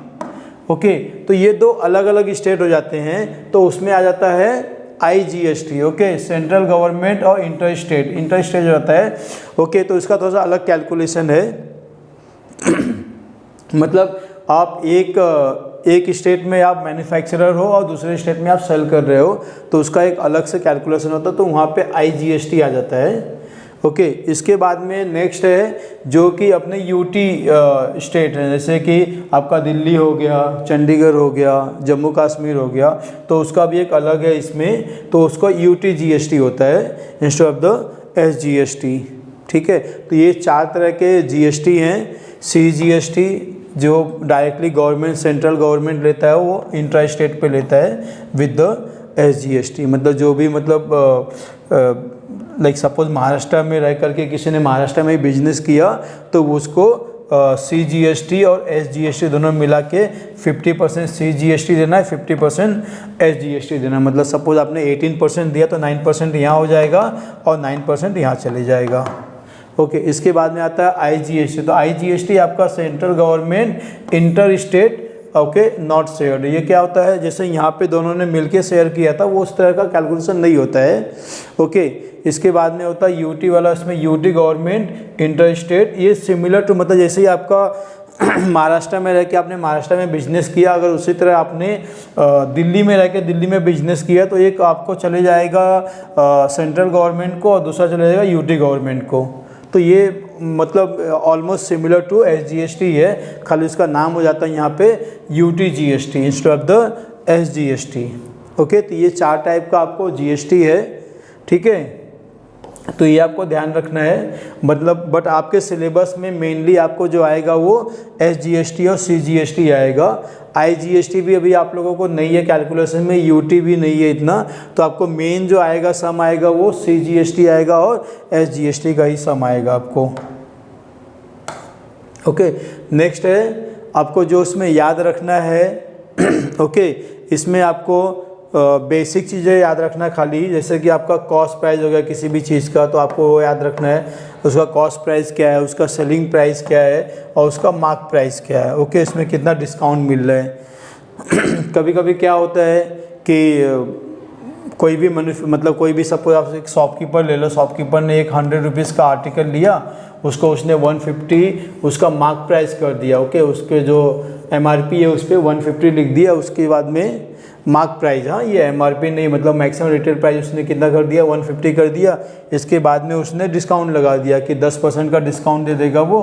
ओके, तो ये दो अलग अलग स्टेट हो जाते हैं, तो उसमें आ जाता है IGST, ओके, सेंट्रल गवर्नमेंट और इंटर स्टेट हो जाता है, ओके। तो इसका थोड़ा सा अलग कैलकुलेशन है मतलब आप एक स्टेट में आप मैन्युफैक्चरर हो और दूसरे स्टेट में आप सेल कर रहे हो, तो उसका एक अलग से कैलकुलेशन होता है, तो वहाँ पे IGST आ जाता है, ओके। इसके बाद में नेक्स्ट है जो कि अपने यूटी स्टेट है, जैसे कि आपका दिल्ली हो गया, चंडीगढ़ हो गया, जम्मू कश्मीर हो गया, तो उसका भी एक अलग है इसमें, तो उसका UT GST होता है इंस्टेड ऑफ द SGST, ठीक है। तो ये 4 तरह के GST हैं। CGST जो डायरेक्टली गवर्नमेंट, सेंट्रल गवर्नमेंट लेता है, वो इंट्रा स्टेट पे लेता है विद द SGST, मतलब जो भी मतलब लाइक सपोज महाराष्ट्र में रह करके किसी ने महाराष्ट्र में बिजनेस किया तो उसको CGST और SGST दोनों मिला के 50% CGST देना है, 50% SGST देना है। मतलब सपोज आपने 18% दिया तो 9% यहाँ हो जाएगा और 9% यहाँ चले जाएगा, ओके। इसके बाद में आता है IGST, तो IGST आपका central government inter state, okay, not shared. ये क्या होता है, जैसे यहाँ पे दोनों ने मिलके शेयर किया था, वो उस तरह का कैलकुलेशन नहीं होता है, ओके। इसके बाद में होता है UT वाला, इसमें UT गवर्नमेंट इंटर स्टेट, ये सिमिलर टू, मतलब जैसे ही आपका महाराष्ट्र में रह के आपने महाराष्ट्र में बिजनेस किया, अगर उसी तरह आपने दिल्ली में रह के दिल्ली में बिजनेस किया तो एक आपको चले जाएगा सेंट्रल गवर्नमेंट को और दूसरा चले जाएगा UT गवर्नमेंट को। तो ये मतलब ऑलमोस्ट सिमिलर टू SGST है, खाली उसका नाम हो जाता है यहाँ पे UT GST instead of the SGST, okay. तो ये 4 टाइप का आपको GST है, ठीक है। तो ये आपको ध्यान रखना है, मतलब बट आपके सिलेबस में मेनली आपको जो आएगा वो SGST और CGST आएगा। IGST भी अभी आप लोगों को नहीं है कैलकुलेशन में, UT भी नहीं है इतना, तो आपको मेन जो आएगा सम आएगा वो CGST आएगा और SGST का ही सम आएगा आपको, ओके। नेक्स्ट है आपको जो उसमें याद रखना है, ओके, इसमें आपको बेसिक चीज़ें याद रखना खाली, जैसे कि आपका कॉस्ट प्राइस हो गया किसी भी चीज़ का, तो आपको वो याद रखना है उसका कॉस्ट प्राइस क्या है, उसका सेलिंग प्राइस क्या है और उसका मार्क प्राइस क्या है, ओके। इसमें कितना डिस्काउंट मिल रहा है कभी कभी क्या होता है कि कोई भी मतलब कोई भी सपोज आप एक शॉपकीपर ले लो, शॉपकीपर ने एक 100 रुपीज़ का आर्टिकल लिया, उसको उसने 150 उसका मार्क प्राइस कर दिया, ओके। उसके जो MRP है उस पर 150 लिख दिया, उसके बाद में मार्क प्राइस, हाँ ये MRP नहीं, मतलब मैक्सिमम रिटेल प्राइस उसने कितना कर दिया, 150 कर दिया। इसके बाद में उसने डिस्काउंट लगा दिया कि 10% का डिस्काउंट दे देगा वो,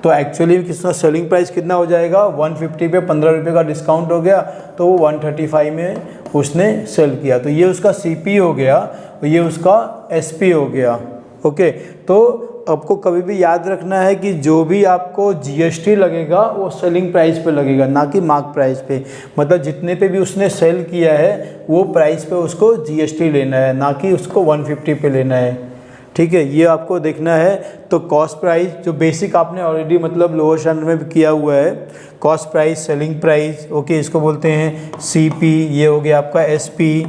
तो एक्चुअली कितना सेलिंग प्राइस कितना हो जाएगा, 150 पे 15 रुपये का डिस्काउंट हो गया, तो वो 135 में उसने सेल किया। तो ये उसका CP हो गया, ये उसका SP हो गया, ओके। तो आपको कभी भी याद रखना है कि जो भी आपको जीएसटी लगेगा वो सेलिंग प्राइस पे लगेगा, ना कि मार्क प्राइस पे। मतलब जितने पे भी उसने सेल किया है वो प्राइस पे उसको जीएसटी लेना है, ना कि उसको 150 पे लेना है। ठीक है, ये आपको देखना है। तो कॉस्ट प्राइस जो बेसिक आपने ऑलरेडी मतलब लोअर स्टैंडर्ड में भी किया हुआ है, cost price, selling price, okay, इसको बोलते हैं सीपी, ये हो गया आपका एसपी।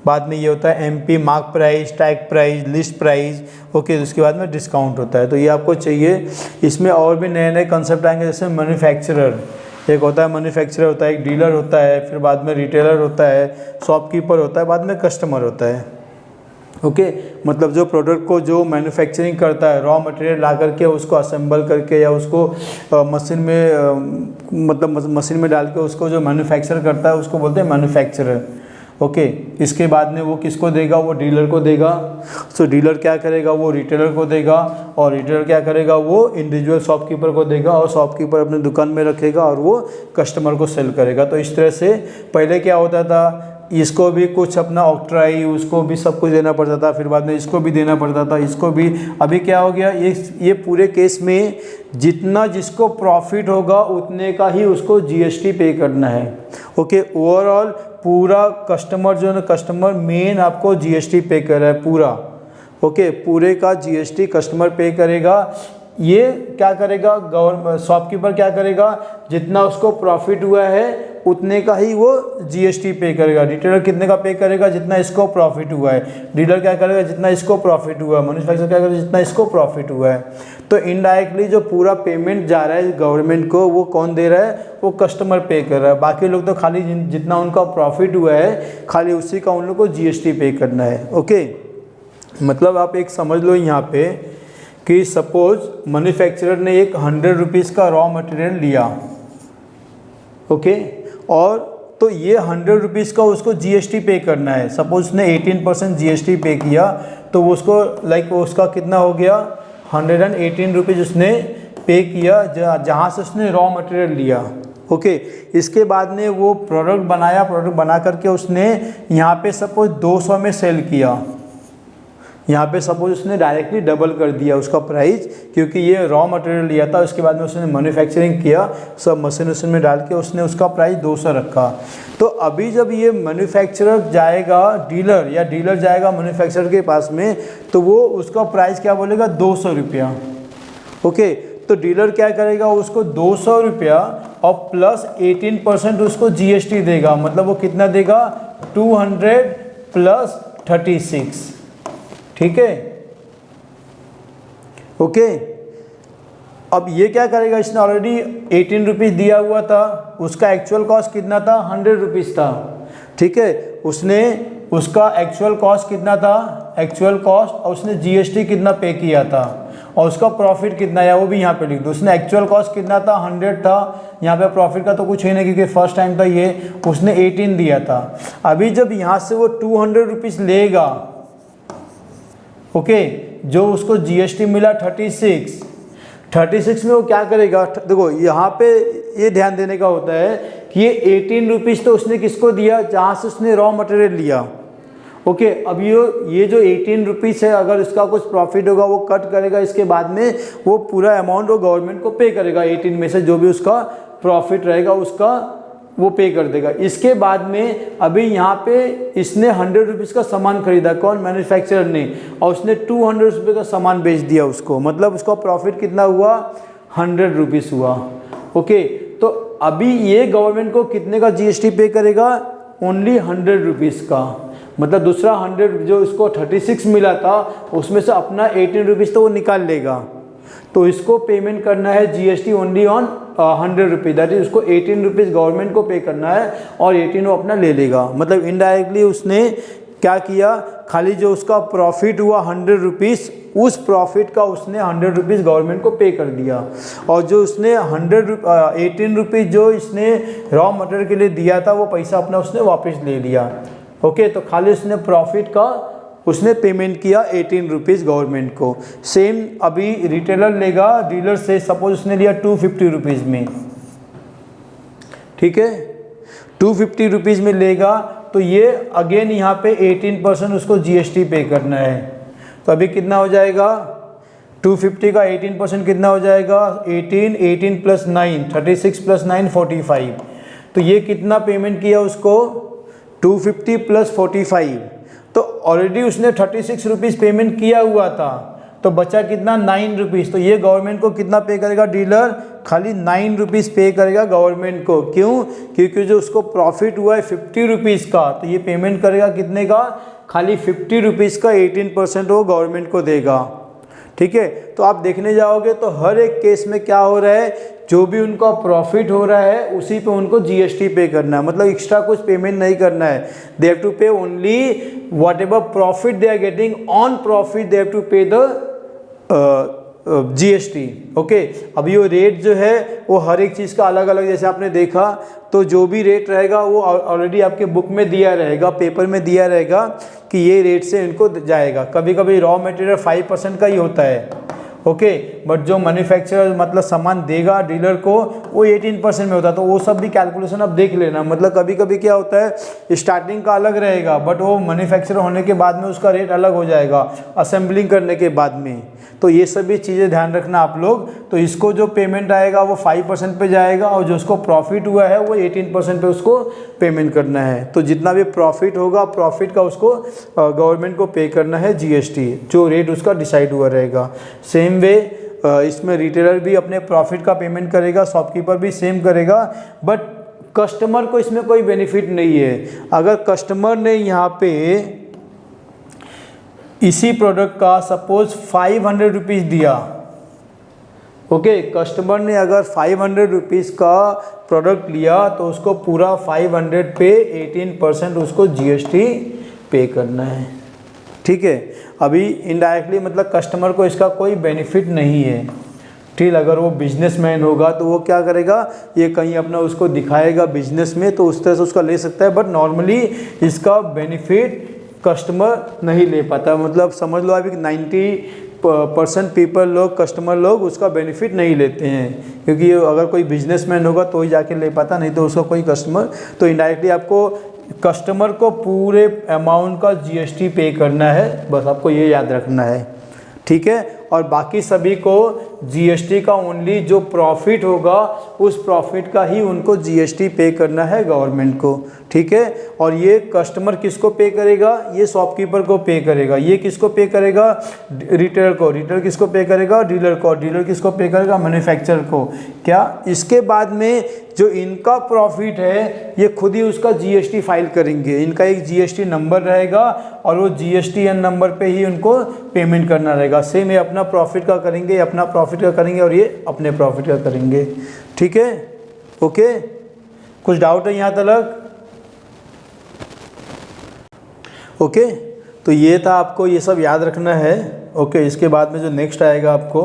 बाद में ये होता है MP, mark price, tag price, list price, okay. उसके बाद में डिस्काउंट होता है। तो ये आपको चाहिए। इसमें और भी नए नए कंसेप्ट आएंगे, जैसे मैन्युफैक्चरर, एक होता है मैन्युफैक्चरर होता है, एक डीलर होता है, फिर बाद में रिटेलर होता है, शॉपकीपर होता है, बाद में कस्टमर होता है, ओके। मतलब जो प्रोडक्ट को जो मैन्युफैक्चरिंग करता है, रॉ मटेरियल ला करके उसको असेंबल करके या उसको मशीन में मतलब मशीन में डाल के उसको जो मैन्युफैक्चर करता है उसको बोलते हैं मैन्युफैक्चरर, ओके। इसके बाद में वो किसको देगा, वो डीलर को देगा। सो डीलर क्या करेगा, वो रिटेलर को देगा, और रिटेलर क्या करेगा, वो इंडिविजुअल शॉपकीपर को देगा, और शॉपकीपर अपने दुकान में रखेगा और वो कस्टमर को सेल करेगा। तो इस तरह से पहले क्या होता था, इसको भी कुछ अपना ऑक्ट्राई, उसको भी सब कुछ देना पड़ता था, फिर बाद में इसको भी देना पड़ता था, इसको भी। अभी क्या हो गया, ये पूरे केस में जितना जिसको प्रॉफिट होगा उतने का ही उसको जीएसटी पे करना है, ओके। ओवरऑल पूरा कस्टमर जो है ना, कस्टमर मेन आपको जीएसटी पे कर रहा है पूरा, ओके। पूरे का जीएसटी कस्टमर पे करेगा। ये क्या करेगा, गवर्नमेंट शॉपकीपर क्या करेगा, जितना उसको प्रॉफिट हुआ है उतने का ही वो जीएसटी पे करेगा। रिटेलर कितने का पे करेगा, जितना इसको प्रॉफिट हुआ है। डीलर क्या करेगा, जितना इसको प्रॉफिट हुआ है। मैन्युफैक्चरर क्या करेगा, जितना इसको प्रॉफिट हुआ है। तो इनडायरेक्टली जो पूरा पेमेंट जा रहा है गवर्नमेंट को, वो कौन दे रहा है, वो कस्टमर पे कर रहा है। बाकी लोग तो खाली जितना उनका प्रॉफिट हुआ है खाली उसी का उन लोग को जीएसटी पे करना है, ओके। मतलब आप एक समझ लो यहाँ पे कि सपोज मैन्युफैक्चरर ने एक 100 रुपीज़ का रॉ मटेरियल लिया, ओके, और तो ये 100 रुपीज़ का उसको जीएसटी पे करना है। सपोज उसने 18% जीएसटी पे किया, तो उसको उसका कितना हो गया, 118 रुपीज़ उसने पे किया जहाँ से उसने रॉ मटेरियल लिया, ओके। इसके बाद में वो प्रोडक्ट बनाया, प्रोडक्ट बना करके उसने यहाँ पे सपोज 200 में सेल किया। यहाँ पे सपोज उसने डायरेक्टली डबल कर दिया उसका प्राइस, क्योंकि ये रॉ मटेरियल लिया था। उसके बाद में उसने मैन्युफैक्चरिंग किया, सब मशीन में डाल के उसने उसका प्राइस 200 रखा। तो अभी जब ये मैन्युफैक्चरर जाएगा डीलर, या डीलर जाएगा मैन्युफैक्चरर के पास में, तो वो उसका प्राइस क्या बोलेगा, 200 रुपया, ओके। तो डीलर क्या करेगा, उसको 200 रुपया और प्लस 18% उसको जीएसटी देगा। मतलब वो कितना देगा, 200 प्लस 36, ठीक है, ओके। अब ये क्या करेगा, इसने ऑलरेडी 18 रुपीज़ दिया हुआ था, उसका एक्चुअल कॉस्ट कितना था, 100 रुपीज़ था, ठीक है। उसने उसका एक्चुअल कॉस्ट कितना था, एक्चुअल कॉस्ट, और उसने जीएसटी कितना पे किया था, और उसका प्रॉफिट कितना है वो भी यहाँ पे लिख दो। उसने एक्चुअल कॉस्ट कितना था, 100 था, यहाँ पे प्रॉफिट का तो कुछ है नहीं क्योंकि फर्स्ट टाइम था ये, उसने 18 दिया था। अभी जब यहाँ से वो 200 रुपीज़ लेगा, ओके, जो उसको जीएसटी मिला 36 में वो क्या करेगा, देखो यहाँ पे ये ध्यान देने का होता है कि ये 18 रुपीज़ तो उसने किसको दिया, जहाँ से उसने रॉ मटेरियल लिया, ओके। अब ये जो 18 रुपीज़ है, अगर इसका कुछ प्रॉफिट होगा वो कट करेगा, इसके बाद में वो पूरा अमाउंट वो गवर्नमेंट को पे करेगा। 18 में से जो भी उसका प्रॉफिट रहेगा उसका वो पे कर देगा। इसके बाद में अभी यहाँ पे इसने 100 रुपीज़ का सामान खरीदा, कौन, मैन्युफैक्चरर ने, और उसने 200 रुपये का सामान बेच दिया उसको। मतलब उसका प्रॉफिट कितना हुआ, 100 रुपीज़ हुआ, ओके। तो अभी ये गवर्नमेंट को कितने का जीएसटी पे करेगा, ओनली 100 रुपीज़ का। मतलब दूसरा 100 जो इसको 36 मिला था उसमें से अपना 18 रुपीज़ तो वो निकाल लेगा। तो इसको पेमेंट करना है GST only on 100 rupees, that is उसको 18 रुपीज़ गवर्नमेंट को पे करना है और 18 वो अपना ले लेगा। मतलब इनडायरेक्टली उसने क्या किया, खाली जो उसका प्रॉफिट हुआ 100 रुपीज़, उस प्रॉफिट का उसने 100 रुपीज़ गवर्नमेंट को पे कर दिया, और जो उसने 18 रुपीज़ जो इसने रॉ मटेरियल के लिए दिया था वो पैसा अपना उसने वापस ले लिया, ओके। तो खाली उसने प्रॉफिट का उसने पेमेंट किया 18 रुपीज़ गवर्नमेंट को। सेम अभी रिटेलर लेगा डीलर से, सपोज उसने लिया 250 रुपीज़ में, ठीक है, 250 रुपीज़ में लेगा, तो ये अगेन यहाँ पे 18% उसको जीएसटी पे करना है। तो अभी कितना हो जाएगा, 250 का 18% कितना हो जाएगा, 18, 18 प्लस 9, 36 प्लस 9 45। तो ये कितना पेमेंट किया उसको, 250 प्लस 45। तो ऑलरेडी उसने 36 रुपीज़ पेमेंट किया हुआ था, तो बचा कितना, 9 रुपीज़। तो ये गवर्नमेंट को कितना पे करेगा डीलर, खाली 9 रुपीज़ पे करेगा गवर्नमेंट को। क्यों, क्योंकि जो उसको प्रॉफिट हुआ है 50 रुपीज़ का, तो ये पेमेंट करेगा कितने का, खाली 50 रुपीज़ का 18% वो गवर्नमेंट को देगा। ठीक है, तो आप देखने जाओगे तो हर एक केस में क्या हो रहा है, जो भी उनका प्रॉफिट हो रहा है उसी पे उनको जीएसटी पे करना है, मतलब एक्स्ट्रा कुछ पेमेंट नहीं करना है। They have to pay only whatever profit they are getting, on profit they have to pay the GST. Okay, अभी वो रेट जो है वो हर एक चीज़ का अलग अलग, जैसे आपने देखा तो जो भी रेट रहेगा वो ऑलरेडी आपके बुक में दिया रहेगा, पेपर में दिया रहेगा कि ये रेट से इनको जाएगा। कभी कभी रॉ मटेरियल 5% का ही होता है, ओके, बट जो मैन्युफैक्चरर मतलब सामान देगा डीलर को वो 18% में होता है। तो वो सब भी कैलकुलेशन आप देख लेना, मतलब कभी कभी क्या होता है स्टार्टिंग का अलग रहेगा, बट वो मैन्युफैक्चर होने के बाद में उसका रेट अलग हो जाएगा असेंबलिंग करने के बाद में। तो ये सभी चीज़ें ध्यान रखना आप लोग। तो इसको जो पेमेंट आएगा वो 5% पे जाएगा, और जो उसको प्रॉफिट हुआ है वो 18% पे उसको पेमेंट करना है। तो जितना भी प्रॉफिट होगा, प्रॉफिट का उसको गवर्नमेंट को पे करना है जीएसटी, जो रेट उसका डिसाइड हुआ रहेगा। सेम वे इसमें रिटेलर भी अपने प्रॉफिट का पेमेंट करेगा, शॉपकीपर भी सेम करेगा, बट कस्टमर को इसमें कोई बेनिफिट नहीं है। अगर कस्टमर ने यहाँ पे इसी प्रोडक्ट का सपोज 500 रुपीज़ दिया, ओके, कस्टमर ने अगर 500 रुपीज़ का प्रोडक्ट लिया तो उसको पूरा 500 पे 18% उसको जीएसटी पे करना है। ठीक है, अभी इनडायरेक्टली मतलब कस्टमर को इसका कोई बेनिफिट नहीं है। ठीक, अगर वो बिजनेसमैन होगा तो वो क्या करेगा, ये कहीं अपना उसको दिखाएगा बिजनेस में, तो उस तरह से उसका ले सकता है, बट नॉर्मली इसका बेनिफिट कस्टमर नहीं ले पाता। मतलब समझ लो अभी 90% पीपल लोग, कस्टमर लोग उसका बेनिफिट नहीं लेते हैं, क्योंकि अगर कोई बिजनेसमैन होगा तो ही जाके ले पाता, नहीं तो उसका कोई कस्टमर। तो इनडायरेक्टली आपको कस्टमर को पूरे अमाउंट का जीएसटी पे करना है, बस आपको ये याद रखना है। ठीक है, और बाकी सभी को जीएसटी का ओनली जो प्रॉफिट होगा उस प्रॉफिट का ही उनको जीएसटी पे करना है गवर्नमेंट को। ठीक है, और ये कस्टमर किसको पे करेगा, ये शॉपकीपर को पे करेगा। ये किसको पे करेगा, रिटेलर को। रिटेलर किसको पे करेगा, डीलर को। डीलर किसको पे करेगा, मैन्युफैक्चरर को। क्या इसके बाद में जो इनका प्रॉफिट है ये खुद ही उसका जीएसटी फाइल करेंगे। इनका एक जीएसटी नंबर रहेगा और वो जीएसटीएन नंबर पे ही उनको पेमेंट करना रहेगा। सेम ये अपना प्रॉफिट का करेंगे, अपना प्रॉफिट का करेंगे, और ये अपने प्रॉफिट का करेंगे। ठीक है, ओके, कुछ डाउट है यहाँ तक? ओके, तो ये था, आपको ये सब याद रखना है। ओके, इसके बाद में जो नेक्स्ट आएगा आपको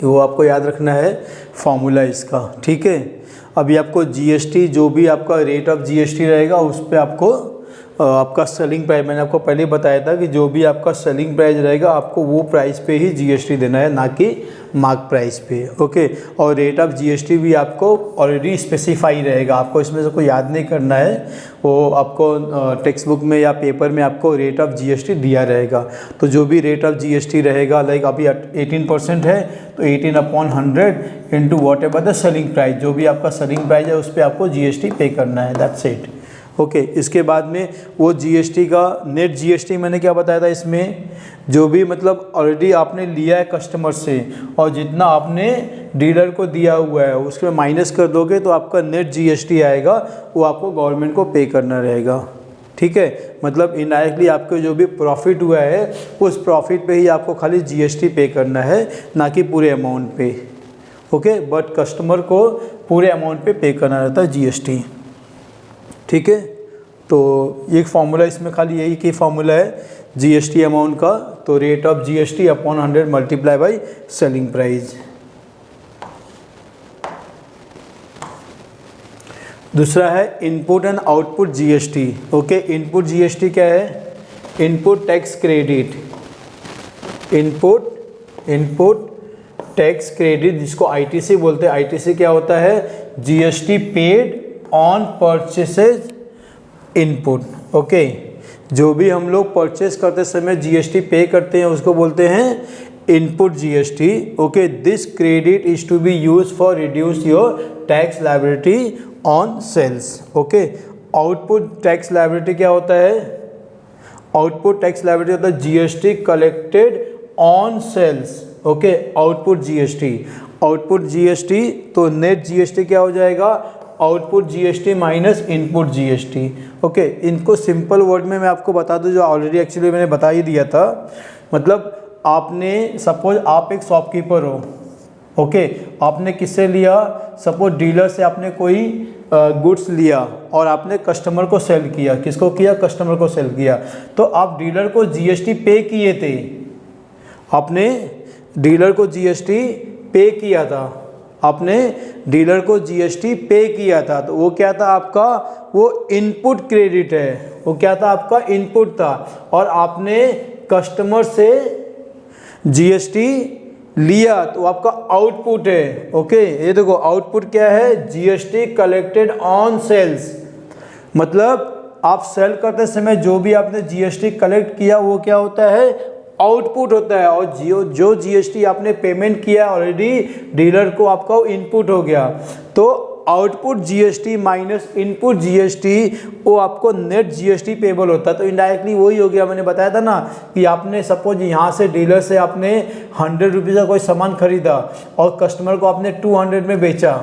वो आपको याद रखना है फॉर्मूला इसका। ठीक है, अभी आपको जीएसटी, जो भी आपका रेट ऑफ जीएसटी रहेगा उस पर आपको आपका सेलिंग प्राइस, मैंने आपको पहले बताया था कि जो भी आपका सेलिंग प्राइस रहेगा आपको वो प्राइस पे ही जीएसटी देना है, ना कि मार्क प्राइस पे। ओके, और रेट ऑफ जीएसटी भी आपको ऑलरेडी स्पेसिफाई रहेगा, आपको इसमें से कोई याद नहीं करना है। वो आपको टेक्स्ट बुक में या पेपर में आपको रेट ऑफ जीएसटी दिया रहेगा। तो जो भी रेट ऑफ जीएसटी रहेगा, लाइक अभी 18% है तो 18/100 into what ever the selling price, जो भी आपका सेलिंग प्राइस है उस पर आपको जीएसटी पे करना है। That's it. ओके, इसके बाद में वो जीएसटी का नेट जीएसटी मैंने क्या बताया था, इसमें जो भी मतलब ऑलरेडी आपने लिया है कस्टमर से और जितना आपने डीलर को दिया हुआ है उसमें माइनस कर दोगे तो आपका नेट जीएसटी आएगा, वो आपको गवर्नमेंट को पे करना रहेगा। ठीक है, मतलब इनडायरेक्टली आपको जो भी प्रॉफिट हुआ है उस प्रॉफिट पे ही आपको खाली जीएसटी पे करना है, ना कि पूरे अमाउंट पे। ओके, बट कस्टमर को पूरे अमाउंट पे पे करना रहता है जीएसटी। ठीक है, तो एक फार्मूला इसमें खाली यही की फार्मूला है जीएसटी अमाउंट का, तो rate of GST upon 100 multiply by selling price. दूसरा है input and output GST. Okay, input GST क्या है, input tax credit, input tax credit जिसको आईटीसी बोलते हैं। आईटीसी क्या होता है, GST paid on purchases input. Okay, जो भी हम लोग परचेस करते समय जीएसटी पे करते हैं उसको बोलते हैं input GST. Okay, this credit is to be used for reduce your tax liability on sales. Okay, output tax liability क्या होता है? आउटपुट टैक्स लायबिलिटी होता है GST collected on sales. Okay, output GST, output GST, तो नेट जीएसटी क्या हो जाएगा? Output GST minus input GST. Okay, इनको सिंपल वर्ड में मैं आपको बता दूं, जो ऑलरेडी एक्चुअली मैंने बता ही दिया था. मतलब आपने सपोज आप एक शॉपकीपर हो. ओके, आपने किससे लिया? सपोज डीलर से आपने कोई गुड्स लिया और आपने कस्टमर को सेल किया. किसको किया? कस्टमर को सेल किया. तो आप डीलर को जीएसटी पे किए थे, आपने डीलर को जीएसटी पे किया था, आपने डीलर को जीएसटी पे किया था. तो वो क्या था आपका? वो इनपुट क्रेडिट है. वो क्या था आपका? इनपुट था. और आपने कस्टमर से जीएसटी लिया तो आपका आउटपुट है. ओके, ये देखो आउटपुट क्या है? GST collected on sales. मतलब आप सेल करते समय जो भी आपने जीएसटी कलेक्ट किया वो क्या होता है? आउटपुट होता है. और जो जीएसटी आपने पेमेंट किया ऑलरेडी डीलर को, आपका वो इनपुट हो गया. तो output GST minus input GST वो आपको नेट जीएसटी पेबल होता है. तो इनडायरेक्टली वही हो गया, मैंने बताया था ना कि आपने सपोज यहाँ से डीलर से आपने 100 रुपीज़ का कोई सामान खरीदा और कस्टमर को आपने 200 में बेचा.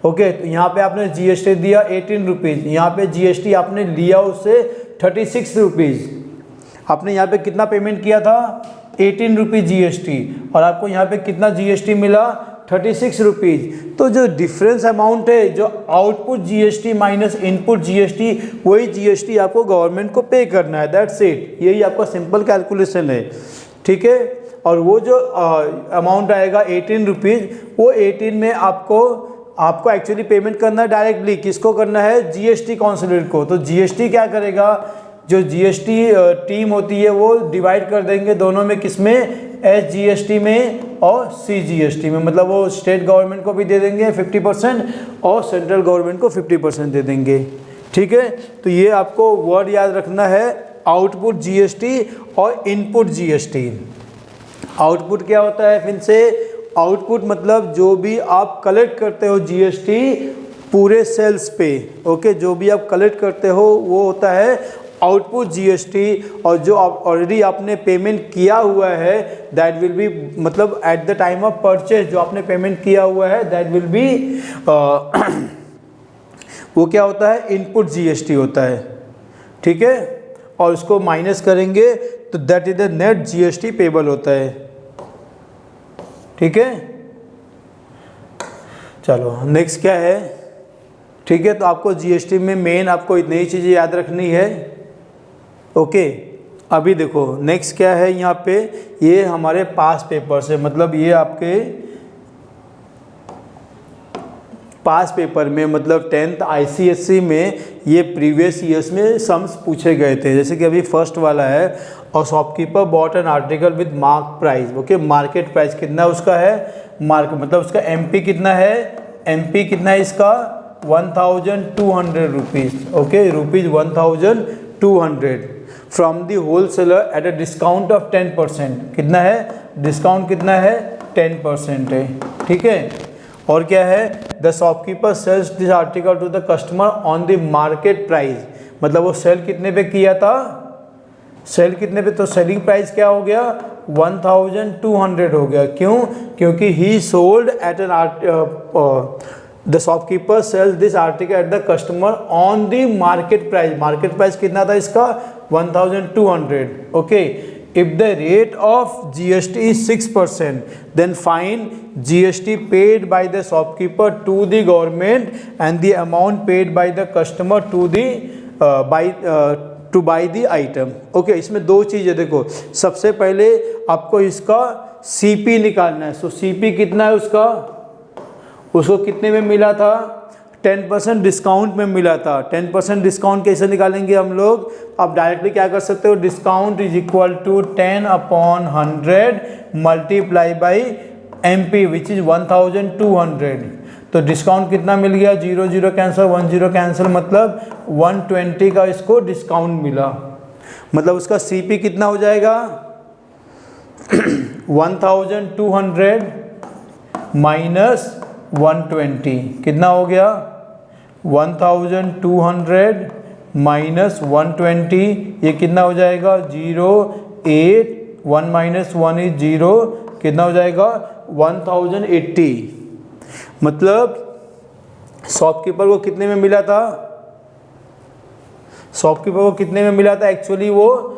ओके, तो यहाँ पे आपने जीएसटी दिया 18 रुपीज़. यहाँ पे जीएसटी आपने लिया उससे 36 रुपीज़. आपने यहाँ पे कितना पेमेंट किया था? 18 रुपीज़ जीएसटी. और आपको यहाँ पे कितना जीएसटी मिला? 36 रुपीज़. तो जो डिफरेंस अमाउंट है, जो output GST minus input GST, वही जीएसटी आपको गवर्नमेंट को पे करना है. That's it. यही आपका सिंपल कैलकुलेशन है. ठीक है. और वो जो अमाउंट आएगा 18 रुपीज़, वो 18 में आपको एक्चुअली पेमेंट करना है डायरेक्टली. किसको करना है? जीएसटी काउंसिलर को. तो जीएसटी क्या करेगा? जो जीएसटी टीम होती है वो डिवाइड कर देंगे दोनों में. किसमें? एसजीएसटी में और सीजीएसटी में. मतलब वो स्टेट गवर्नमेंट को भी दे देंगे 50% और सेंट्रल गवर्नमेंट को 50% दे देंगे. ठीक है. तो ये आपको वर्ड याद रखना है, आउटपुट जीएसटी और इनपुट जीएसटी. आउटपुट क्या होता है? फिर से आउटपुट मतलब जो भी आप कलेक्ट करते हो जीएसटी पूरे सेल्स पे. ओके, जो भी आप कलेक्ट करते हो वो होता है आउटपुट जीएसटी. और जो ऑलरेडी आपने पेमेंट किया हुआ है दैट विल बी, मतलब at the time of purchase जो आपने पेमेंट किया हुआ है दैट विल बी वो क्या होता है? इनपुट जीएसटी होता है. ठीक है. और उसको माइनस करेंगे तो that is the net GST payable होता है. ठीक है. चलो नेक्स्ट क्या है? ठीक है. तो आपको जीएसटी में मेन आपको इतनी ही चीज़ें याद रखनी है. ओके, अभी देखो नेक्स्ट क्या है यहाँ पे. ये हमारे पास पेपर्स है. मतलब ये आपके पास पेपर में, मतलब 10th आईसीएसई में ये प्रीवियस ईयर्स में सम्स पूछे गए थे. जैसे कि अभी फर्स्ट वाला है, और shopkeeper bot an article with mark price. Okay, market price कितना उसका है? मतलब उसका एमपी कितना है? एमपी कितना है इसका? 1200 rupees. Okay, rupees 1200 from the wholesaler at a discount of 10%. कितना है? डिस्काउंट कितना है? 10% है. ठीक है. और क्या है? The shopkeeper sells this article to the customer on the market price. मतलब वो सेल कितने पे किया था? सेल कितने पे? तो सेलिंग प्राइस क्या हो गया? 1200 हो गया. क्यों? क्योंकि he sold at an the shopkeeper sells this article at the customer on the market price. Market price कितना था इसका? 1200. Okay, if the rate of GST is 6%, then fine GST paid by the shopkeeper to the government and the amount paid by the customer to buy the item. Okay, इसमें दो चीज़ें देखो. सबसे पहले आपको इसका सीपी निकालना है. सो सीपी कितना है उसका? उसको कितने में मिला था? 10% डिस्काउंट में मिला था. 10% डिस्काउंट कैसे निकालेंगे हम लोग? आप डायरेक्टली क्या कर सकते हो? Discount is equal to 10/100 multiply by MP which is 1200. तो डिस्काउंट कितना मिल गया? 0 0 कैंसिल, 1 0 कैंसिल, मतलब 120 का इसको डिस्काउंट मिला. मतलब उसका सीपी कितना हो जाएगा? 1200 माइनस 120 कितना हो गया? 1200 माइनस 120 ये कितना हो जाएगा? 0 8 1 माइनस 1 इज 0 कितना हो जाएगा? 1080। मतलब शॉपकीपर को कितने में मिला था? शॉपकीपर को कितने में मिला था? एक्चुअली वो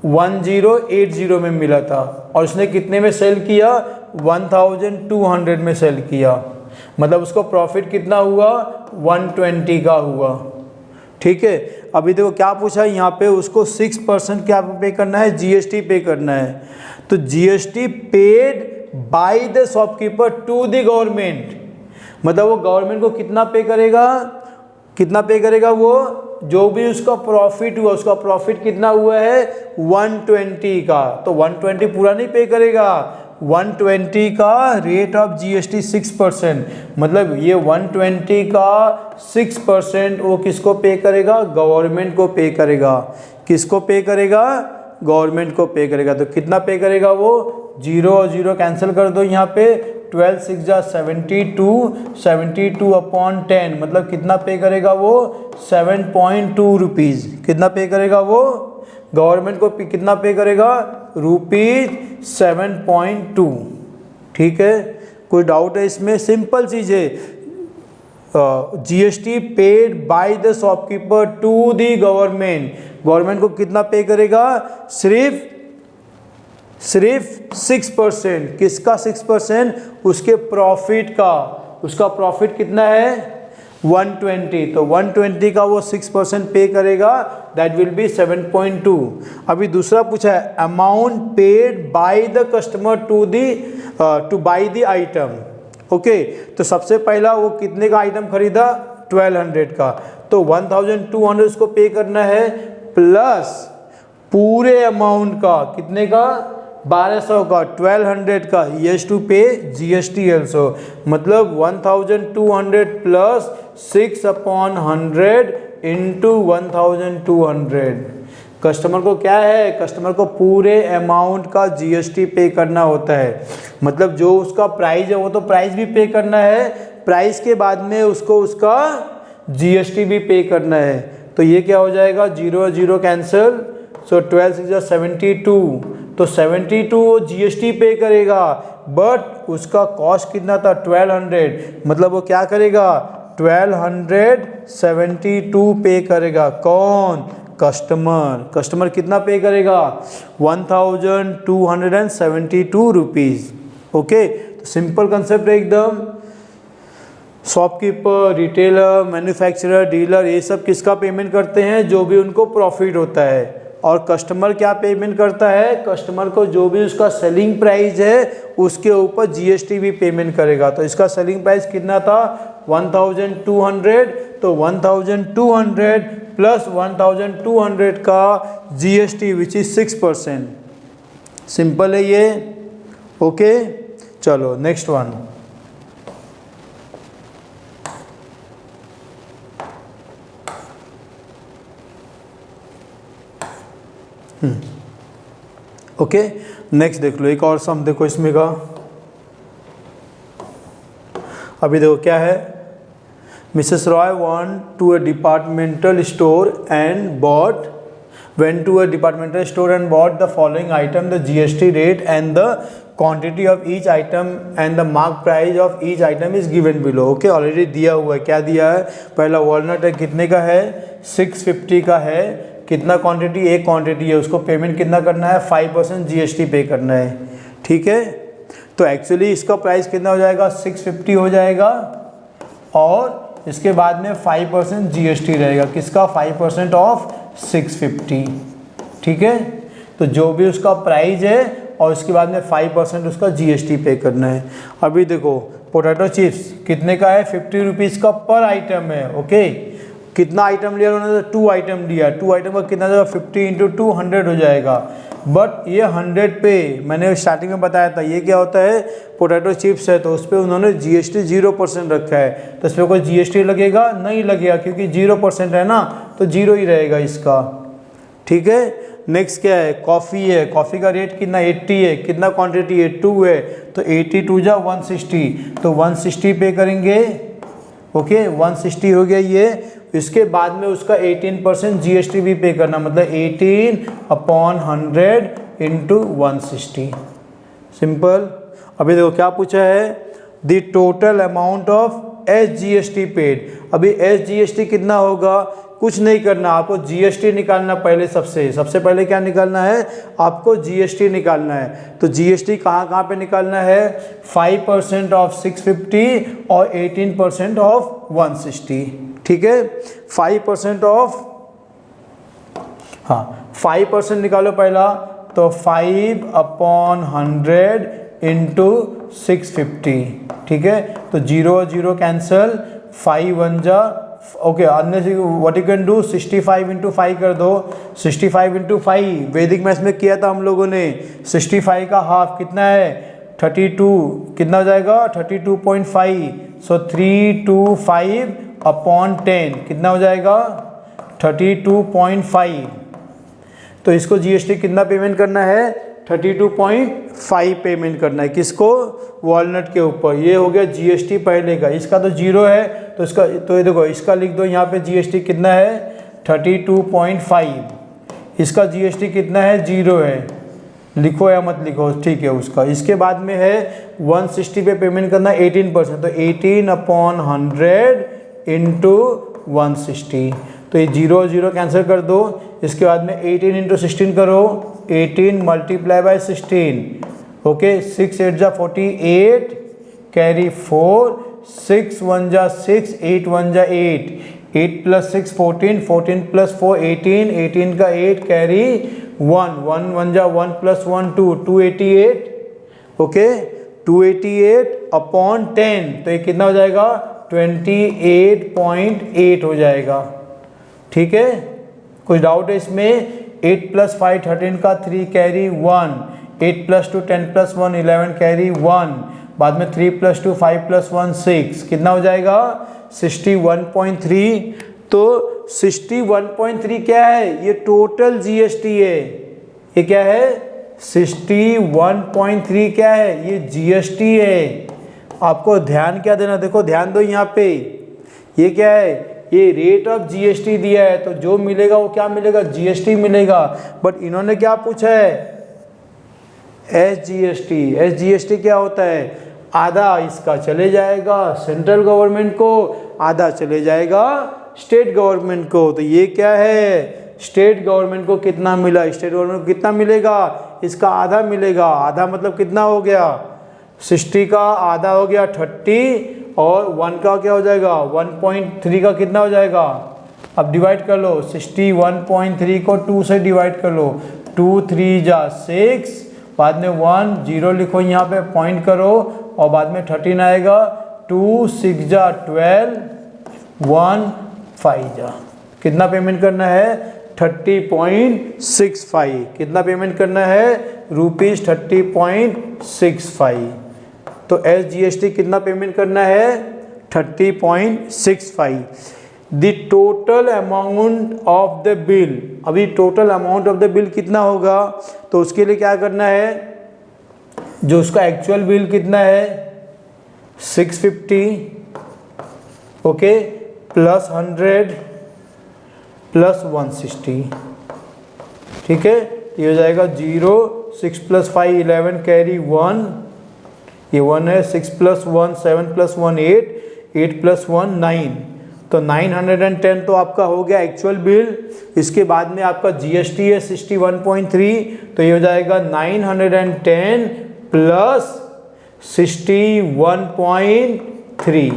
1080 में मिला था और उसने कितने में सेल किया? 1200 में सेल किया। मतलब उसको प्रॉफिट कितना हुआ? 120 का हुआ। ठीक है, अभी देखो क्या पूछा है यहाँ पे, उसको 6% क्या पे करना है? जीएसटी पे करना है। तो GST paid by the shopkeeper to the government, मतलब वो गवर्नमेंट को कितना पे करेगा? कितना पे करेगा? वो जो भी उसका प्रॉफिट हुआ, उसका प्रॉफिट कितना हुआ है? 120 का। तो 120 पूरा नहीं पे करेगा, 120 का रेट ऑफ जीएसटी 6%, मतलब ये 120 का 6% वो किसको पे करेगा? गवर्नमेंट को पे करेगा। किसको पे करेगा? गवर्नमेंट को पे करेगा। तो कितना पे करेगा वो? 0 और 0 कैंसिल कर दो यहाँ पे, 12 6 जा 72 अपॉन 10, मतलब कितना पे करेगा वो? 7.2 रुपीज़। कितना पे करेगा वो? गवर्नमेंट को कितना पे करेगा? ₹7.2। ठीक है, कोई डाउट है इसमें? सिंपल चीज़ है। GST paid by the shopkeeper to the government, government को कितना पे करेगा? सिर्फ 6%। किसका 6%? उसके प्रॉफिट का। उसका प्रॉफिट कितना है? 120। तो 120 का वो 6% पे करेगा, दैट विल बी 7.2। अभी दूसरा पूछा है, amount paid by the customer to buy the item. Okay, तो सबसे पहला वो कितने का आइटम खरीदा? 1200 का। तो 1200 उसको पे करना है, प्लस पूरे अमाउंट का कितने का? 1200 का, 1200 का, ही हैज टू पे जीएसटी ऑल्सो। मतलब 1200 प्लस 6/100 इंटू 1200। कस्टमर को क्या है? कस्टमर को पूरे अमाउंट का जीएसटी पे करना होता है। मतलब जो उसका प्राइस है वो तो प्राइस भी पे करना है, प्राइस के बाद में उसको उसका जीएसटी भी पे करना है। तो ये क्या हो जाएगा? 0 0 कैंसिल, सो 12 6 72, तो 72 वो जीएसटी पे करेगा, बट उसका कॉस्ट कितना था? 1200, मतलब वो क्या करेगा? 1272 पे करेगा। कौन? कस्टमर। कस्टमर कितना पे करेगा? 1272 रुपीज़। ओके, तो सिंपल कंसेप्ट है एकदम। शॉपकीपर, रिटेलर, मैन्युफैक्चरर, डीलर, ये सब किसका पेमेंट करते हैं? जो भी उनको प्रॉफिट होता है। और कस्टमर क्या पेमेंट करता है? कस्टमर को जो भी उसका सेलिंग प्राइस है उसके ऊपर जीएसटी भी पेमेंट करेगा। तो इसका सेलिंग प्राइस कितना था? 1200। तो 1200 प्लस 1200 का जीएसटी विच इज 6%। सिंपल है ये। ओके, चलो नेक्स्ट वन। ओके, नेक्स्ट देख लो, एक और सम देखो इसमें का। अभी देखो क्या है, Mrs Roy went to a departmental store and bought the following item, the GST rate and the quantity of each item and the mark price of each item is given below. Okay, already दिया हुआ है। क्या दिया है? पहला वॉलनट है, कितने का है? 650 का है। कितना क्वांटिटी? एक क्वांटिटी है, उसको पेमेंट कितना करना है? 5% जीएसटी पे करना है। ठीक है, तो एक्चुअली इसका प्राइस कितना हो जाएगा? 650 हो जाएगा और इसके बाद में 5% जीएसटी रहेगा। किसका? 5% ऑफ 650। ठीक है, तो जो भी उसका प्राइस है और उसके बाद में 5% उसका जीएसटी पे करना है। अभी देखो पोटैटो चिप्स कितने का है? 50 रुपीज़ का पर आइटम है। ओके, कितना आइटम लिया उन्होंने? 2 आइटम लिया। 2 आइटम का कितना जाएगा? 50 × 2 100 हो जाएगा। बट ये 100 पे, मैंने स्टार्टिंग में बताया था, ये क्या होता है? पोटैटो चिप्स है, तो उस पर उन्होंने जीएसटी 0% रखा है। तो इस पर कोई जीएसटी लगेगा? नहीं लगेगा, क्योंकि 0% है ना, तो 0 ही रहेगा इसका। ठीक है, नेक्स्ट क्या है, कॉफ़ी है, कॉफ़ी का रेट कितना 80 है, कितना क्वांटिटी है 2 है, तो 82 जा 160, तो 160 पे करेंगे। ओके 160 हो गया ये। इसके बाद में उसका 18% GST भी पे करना, मतलब 18/100 इंटू 160, सिंपल। अभी देखो क्या पूछा है, the total amount of SGST paid. अभी SGST कितना होगा, कुछ नहीं करना, आपको GST निकालना पहले। सबसे पहले क्या निकालना है, आपको GST निकालना है। तो GST कहाँ पे निकालना है, 5% ऑफ 650 और 18% ऑफ 160, ठीक है। 5% ऑफ, हाँ 5% निकालो पहला, तो 5/100 इंटू 650, ठीक है। तो 0 0 कैंसल, 5 1 जा, ओके अन्य से what you can do, 65 into 5 कर दो। 65 इंटू 5 वैदिक मैथ्स में किया था हम लोगों ने। 65 का हाफ कितना है 32, कितना हो जाएगा 32.5, सो 325/10 कितना हो जाएगा 32.5। तो इसको GST कितना पेमेंट करना है, 32.5 पेमेंट करना है। किसको, वॉलनट के ऊपर। ये हो गया GST पहले का, इसका तो 0 है, तो इसका, तो ये देखो इसका लिख दो यहाँ पे GST कितना है 32.5, इसका GST कितना है 0 है, लिखो या मत लिखो, ठीक है उसका। इसके बाद में है 160 पे पेमेंट करना 18%, तो 18/100 इंटू 160, तो ये 0 0 कैंसिल कर दो। इसके बाद में 18 इंटू 16 करो, 18 मल्टीप्लाई बाय 16, ओके 6 8 जा 48, कैरी 4, 6 1 जा 6, 8 1 जा 8, 8 + 6 14, 14 + 4 18, 18 का 8 कैरी 1, 1 1 जा 1 + 1 2, 288, ओके 288/10, तो ये कितना हो जाएगा 28.8 हो जाएगा, ठीक है। कुछ डाउट है इसमें, 8 + 5 13 का 3 कैरी 1, 8 + 2 10 + 1 11 कैरी 1, बाद में 3 + 2 5 + 1 6, कितना हो जाएगा 61.3। तो 61.3 क्या है, ये टोटल GST है। ये क्या है 61.3 क्या है, ये GST है। आपको ध्यान क्या देना, देखो ध्यान दो यहाँ पे, ये क्या है, ये रेट ऑफ GST दिया है, तो जो मिलेगा वो क्या मिलेगा GST मिलेगा। बट इन्होंने क्या पूछा है SGST। SGST क्या होता है, आधा इसका चले जाएगा सेंट्रल गवर्नमेंट को, आधा चले जाएगा स्टेट गवर्नमेंट को। तो ये क्या है, स्टेट गवर्नमेंट को कितना मिला, स्टेट गवर्नमेंट को कितना मिलेगा, इसका आधा मिलेगा। आधा मतलब कितना हो गया 60 का आधा हो गया 30, और 1 का क्या हो जाएगा 1.3 का कितना हो जाएगा। अब डिवाइड कर लो, 61.3 को 2 से डिवाइड कर लो, 2 3 जा 6, बाद में 1 0 लिखो यहाँ पे, पॉइंट करो, और बाद में 13 आएगा, 2 6 जा 12, 1 5 जा, कितना पेमेंट करना है 30.65, कितना पेमेंट करना है ₹30.65। तो SGST कितना पेमेंट करना है 30.65। The total amount of the bill, अभी total amount of the bill कितना होगा, तो उसके लिए क्या करना है, जो उसका एक्चुअल बिल कितना है 650, ओके प्लस 100 प्लस 160, ठीक है। ये हो जाएगा 0, 6 + 5 11 कैरी 1, ये 1 है, 6 + 1 7 + 1 8, 8 + 1 9, तो 910 तो आपका हो गया एक्चुअल बिल। इसके बाद में आपका GST है 61.3, तो ये हो जाएगा 910 प्लस 61.3,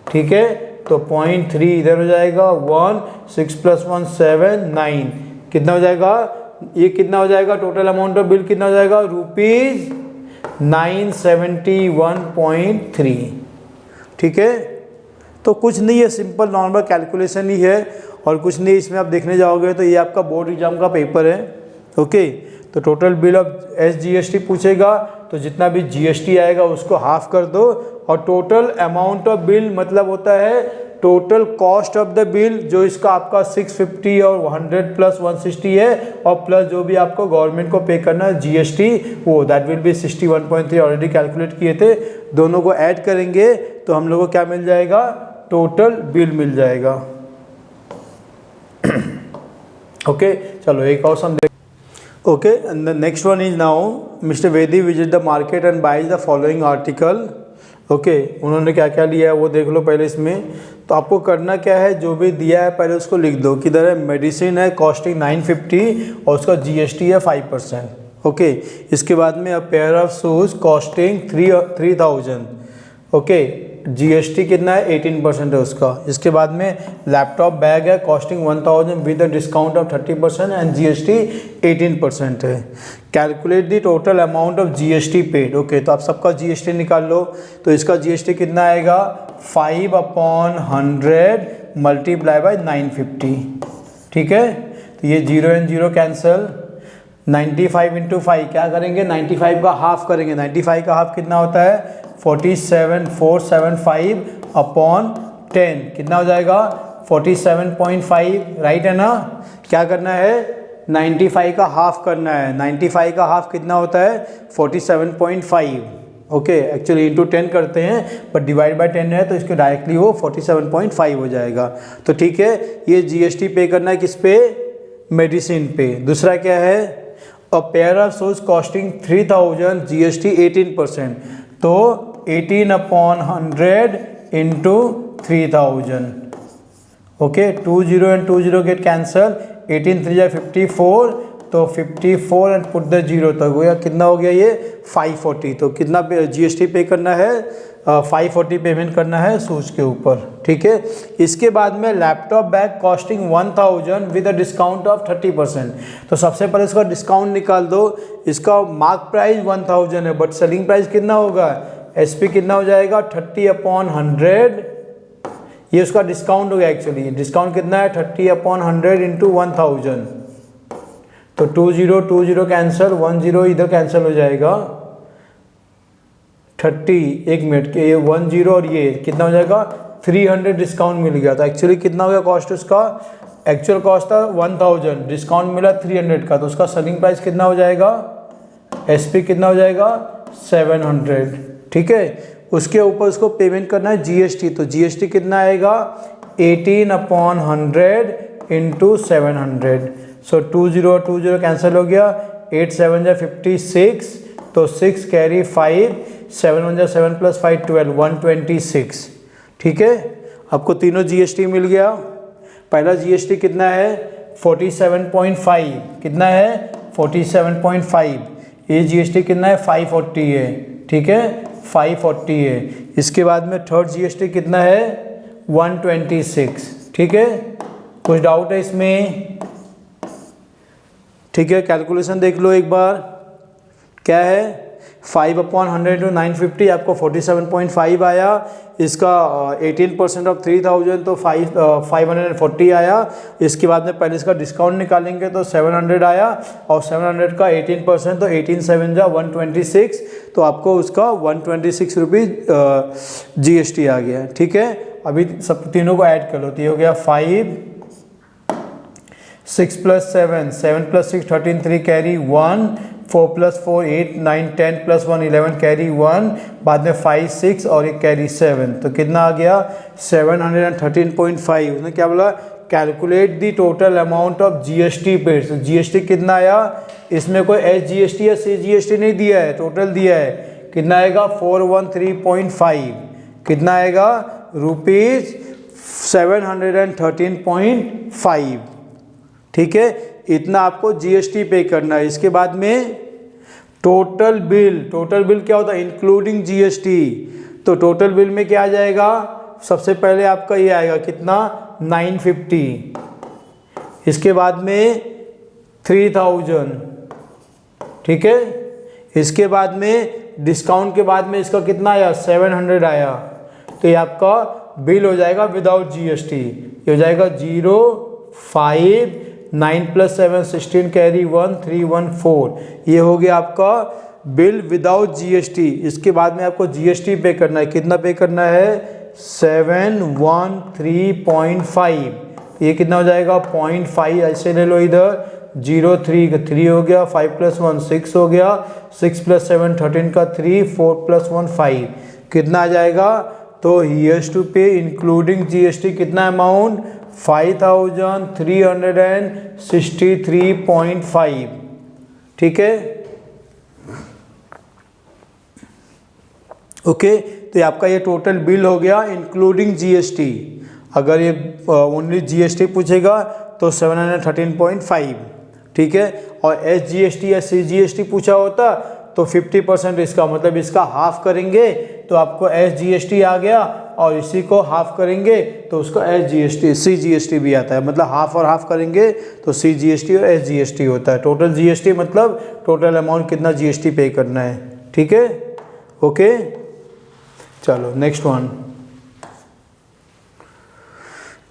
ठीक है। तो 0.3 इधर हो जाएगा, 1 6 + 1 7 9, कितना हो जाएगा, ये कितना हो जाएगा टोटल अमाउंट ऑफ बिल कितना हो जाएगा ₹971.3, ठीक है। तो कुछ नहीं है, सिंपल नॉर्मल कैलकुलेशन ही है और कुछ नहीं। इसमें आप देखने जाओगे तो ये आपका बोर्ड एग्जाम का पेपर है, ओके। तो टोटल बिल ऑफ SGST पूछेगा, तो जितना भी GST आएगा उसको हाफ कर दो, और टोटल अमाउंट ऑफ बिल मतलब होता है total cost of the bill जो इसका आपका 650 और 100 प्लस 160 है, और प्लस जो भी आपको गवर्नमेंट को पे करना है जीएसटी, वो that will be 61.3 already calculate किए थे। दोनों को ऐड करेंगे तो हम लोग को क्या मिल जाएगा, टोटल बिल मिल जाएगा। ओके चलो एक और सम देख। Okay and the next one is now mister Vedi visit the market and buys the following article. Okay उन्होंने क्या क्या लिया है वो देख लो पहले इसमें। तो आपको करना क्या है, जो भी दिया है पहले उसको लिख दो। किधर है, मेडिसिन है कॉस्टिंग 950 और उसका जीएसटी है 5%। ओके इसके बाद में a pair of shoes costing 3000। Okay GST कितना है, 18% है उसका। इसके बाद में लैपटॉप बैग है costing 1000 with a discount of 30% and GST 18% है। Calculate the total amount of GST paid. Okay तो आप सबका जीएसटी निकाल लो। तो इसका जीएसटी कितना आएगा, 5/100 मल्टीप्लाई बाय 950। ठीक है तो ये 0 एंड 0 कैंसिल। 95 इंटू 5 क्या करेंगे, 95 का हाफ करेंगे। 95 का हाफ कितना होता है, 47,475 अपॉन 10 कितना हो जाएगा, 47.5 राइट है ना। क्या करना है, 95 का हाफ करना है। 95 का हाफ कितना होता है, 47.5। ओके एक्चुअली इंटू 10 करते हैं बट डिवाइड बाय 10 है तो इसको डायरेक्टली वो 47.5 हो जाएगा। तो ठीक है ये जीएसटी पे करना है किस पे, मेडिसिन पे। दूसरा क्या है, a pair of shoes costing 3000 GST 18%। तो 18/100 into 3000। Okay 20 and 20 get cancel. 18 3 54 तो 54 एंड पुट द 0 तो गया कितना हो गया ये 540। तो कितना जीएसटी पे करना है, 540 पेमेंट करना है शूज के ऊपर। ठीक है इसके बाद में laptop bag costing 1000 with a discount of 30%। तो सबसे पहले इसका डिस्काउंट निकाल दो। इसका मार्क प्राइस 1000 है बट सेलिंग प्राइस कितना होगा, एसपी कितना हो जाएगा 30/100। ये उसका डिस्काउंट हो गया। एक्चुअली डिस्काउंट कितना है 30/100 इंटू 1000। तो 20 कैंसिल, 10 इधर कैंसिल हो जाएगा। 30 एक मिनट के ये 10 और ये कितना हो जाएगा 300 डिस्काउंट मिल गया। तो एक्चुअली कितना हो गया कॉस्ट उसका, एक्चुअल कॉस्ट था 1000 डिस्काउंट मिला 300 का। तो उसका सेलिंग प्राइस कितना हो जाएगा, एसपी कितना हो जाएगा 700। ठीक है उसके ऊपर उसको पेमेंट करना है जीएसटी। तो जीएसटी कितना आएगा 18/100 इंटू 700। सो 20 और 20 कैंसिल हो गया। 8 7 जा 56 तो 6 कैरी 5 7 1 जा 7 प्लस 5 12 126। ठीक है आपको तीनों जीएसटी मिल गया। पहला जीएसटी कितना है 47.5 कितना है 47.5। ये जीएसटी कितना है 540 है। ठीक है 540 है। इसके बाद में थर्ड जीएसटी कितना है 126। ठीक है कुछ डाउट है इसमें, ठीक है कैलकुलेशन देख लो एक बार। क्या है 5/100 इंटू 950 आपको 47.5 आया। इसका 18% ऑफ 3000 तो 540 आया। इसके बाद में पहले इसका डिस्काउंट निकालेंगे तो 700 आया और 700 का 18% तो 18 7 जा 126। तो आपको उसका 126 रुपीज़ जीएसटी आ गया। ठीक है अभी सब तीनों को ऐड कर लो। तो ये हो गया 5 6 plus 7 7 plus 6 13 3 carry 1 4 plus 4 8 9 10 plus 1 11 carry 1 बाद में 5 6 और एक कैरी 7। तो कितना आ गया 713.5। उसने क्या बोला, calculate the total amount of GST paid. तो जीएसटी कितना आया, इसमें कोई एसजीएसटी या सीजीएसटी नहीं दिया है, टोटल दिया है। कितना आएगा 413.5। कितना आएगा रुपीज़ 713.5। ठीक है इतना आपको जीएसटी पे करना है। इसके बाद में टोटल बिल, टोटल बिल क्या होता है इंक्लूडिंग जीएसटी। तो टोटल बिल में क्या आ जाएगा, सबसे पहले आपका ये आएगा कितना 950। इसके बाद में 3000। ठीक है इसके बाद में डिस्काउंट के बाद में इसका कितना आया 700 आया। तो ये आपका बिल हो जाएगा विदाउट जीएसटी। ये हो जाएगा 0 5 9 प्लस 7 16 कैरी 1 3 1 4। ये हो गया आपका बिल विदाउट जीएसटी। इसके बाद में आपको जीएसटी पे करना है। कितना पे करना है 713.5, ये कितना हो जाएगा 0.5, ऐसे ले लो इधर 0 3 का 3 हो गया, 5 + 1 6 हो गया, 6 + 7 13 का 3, 4 + 1 5, कितना आ जाएगा? तो ही हैज टू पे इंक्लूडिंग जीएसटी कितना अमाउंट 5363.5, ठीक है। ओके, तो ये आपका ये टोटल बिल हो गया इंक्लूडिंग जीएसटी। अगर ये ओनली जीएसटी पूछेगा तो 713.5, ठीक है। और एसजीएसटी या सीजीएसटी पूछा होता तो 50% इसका, मतलब इसका हाफ करेंगे तो आपको एसजीएसटी आ गया, और इसी को हाफ करेंगे तो उसको एसजीएसटी सीजीएसटी भी आता है, मतलब हाफ और हाफ करेंगे तो सीजीएसटी और एसजीएसटी होता है। टोटल जीएसटी मतलब टोटल अमाउंट कितना जीएसटी पे करना है, ठीक है। ओके, चलो नेक्स्ट वन,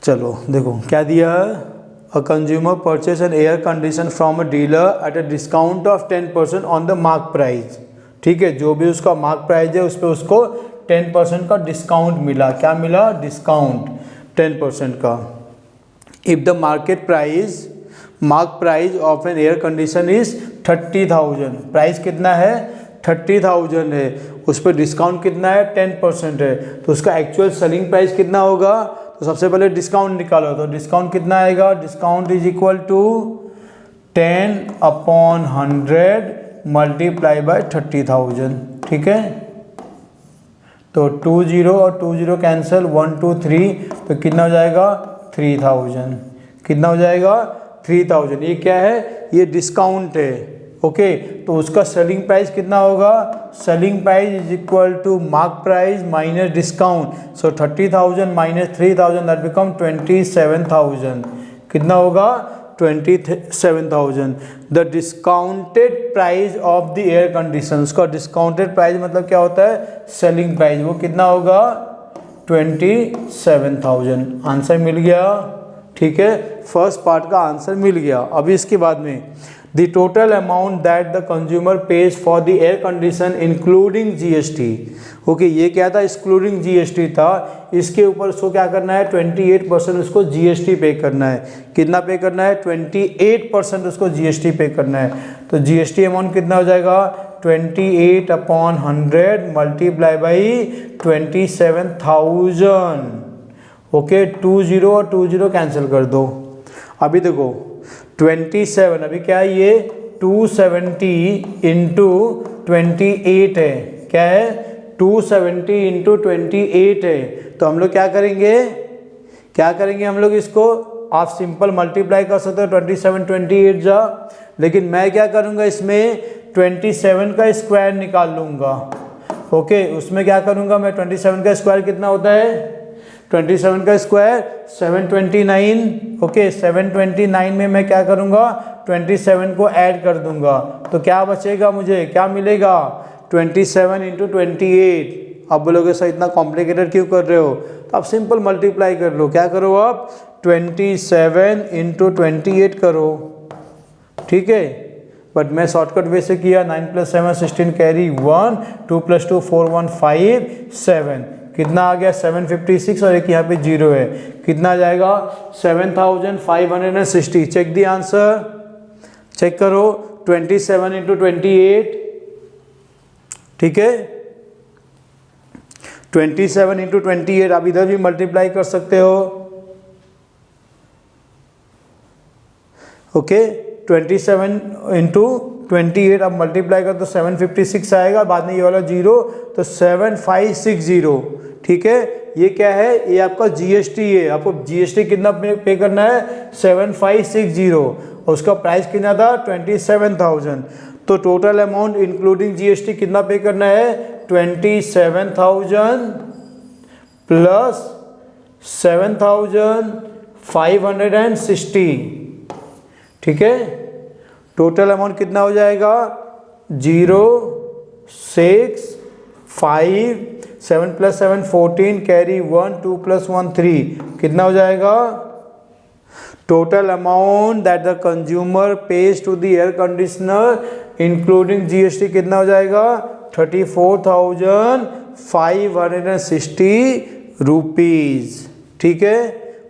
चलो देखो क्या दिया है। A consumer purchase an air condition from a dealer eight a discount of 10% on the mark price, ठीक है। जो भी उसका मार्क प्राइस है उस पर उसको 10% का डिस्काउंट मिला। क्या मिला? डिस्काउंट 10% का। If the mark price of an air condition is 30,000, price कितना है 30,000 है, उस पर डिस्काउंट कितना है 10% है, तो उसका एक्चुअल सेलिंग प्राइस कितना होगा? तो सबसे पहले डिस्काउंट निकालो, तो डिस्काउंट कितना आएगा? Discount is equal to 10/100 multiply by 30,000, ठीक है। तो 20 और 20 कैंसिल, 1 2 3, तो कितना हो जाएगा 3000, कितना हो जाएगा 3000। ये क्या है? ये डिस्काउंट है, ओके। तो उसका सेलिंग प्राइस कितना होगा? Selling price is equal to mark price minus discount, so 30,000 minus 3,000 that become 27,000, कितना होगा 27,000। The discounted price of the air condition, उसका डिस्काउंटेड प्राइस मतलब क्या होता है? सेलिंग प्राइस, वो कितना होगा 27,000। आंसर मिल गया, ठीक है। फर्स्ट पार्ट का आंसर मिल गया। अभी इसके बाद में the total amount that the consumer page for the air condition including GST, okay. ये क्या था? एक्सक्लूडिंग जीएसटी था। इसके ऊपर उसको क्या करना है 28% उसको जीएसटी पे करना है। कितना पे करना है? 28% उसको जीएसटी पे करना है। तो जीएसटी अमाउंट कितना हो जाएगा 28/100 मल्टीप्लाई बाई 27,000, ओके। 20 और 20 कैंसिल कर दो। अभी देखो 27, अभी क्या है ये 270 इंटू 28 है, क्या है 270 इंटू 28 है। तो हम लोग क्या करेंगे हम लोग इसको आप सिंपल मल्टीप्लाई कर सकते हो 27 28 जा, लेकिन मैं क्या करूँगा इसमें 27 का स्क्वायर निकाल लूँगा, ओके। उसमें क्या करूँगा मैं 27 का स्क्वायर कितना होता है 27 का स्क्वायर 729, ओके। 729 में मैं क्या करूँगा 27 को ऐड कर दूंगा, तो क्या बचेगा मुझे, क्या मिलेगा 27 इंटू 28। आप बोलोगे सर इतना कॉम्प्लिकेटेड क्यों कर रहे हो? तो आप सिंपल मल्टीप्लाई कर लो। क्या करो आप 27 इंटू 28 करो, ठीक है। बट मैं शॉर्टकट वे से किया, 9 + 7 16 कैरी 1, 2 + 2 4 1 5 7, कितना आ गया 756, और एक यहाँ पे 0 है, कितना आ जाएगा 7,560। चेक द आंसर, चेक करो 27 इंटू 28, ठीक है। 27 इंटू 28 आप इधर भी मल्टीप्लाई कर सकते हो, ओके। 27 इंटू 28 आप मल्टीप्लाई कर तो 756 आएगा, बाद में ये वाला 0 तो 7560, ठीक है। ये क्या है? ये आपका जीएसटी है। आपको जीएसटी कितना पे करना है 7560, और उसका प्राइस कितना था 27,000। तो टोटल अमाउंट इंक्लूडिंग जीएसटी कितना पे करना है 27,000 प्लस 7,560, ठीक है। टोटल अमाउंट कितना हो जाएगा 0 6 5 7 + 7 14 कैरी 1 2 + 1 3, कितना हो जाएगा total amount that the consumer pays to the air conditioner including GST कितना हो जाएगा 34,560 रुपीज़। ठीक है,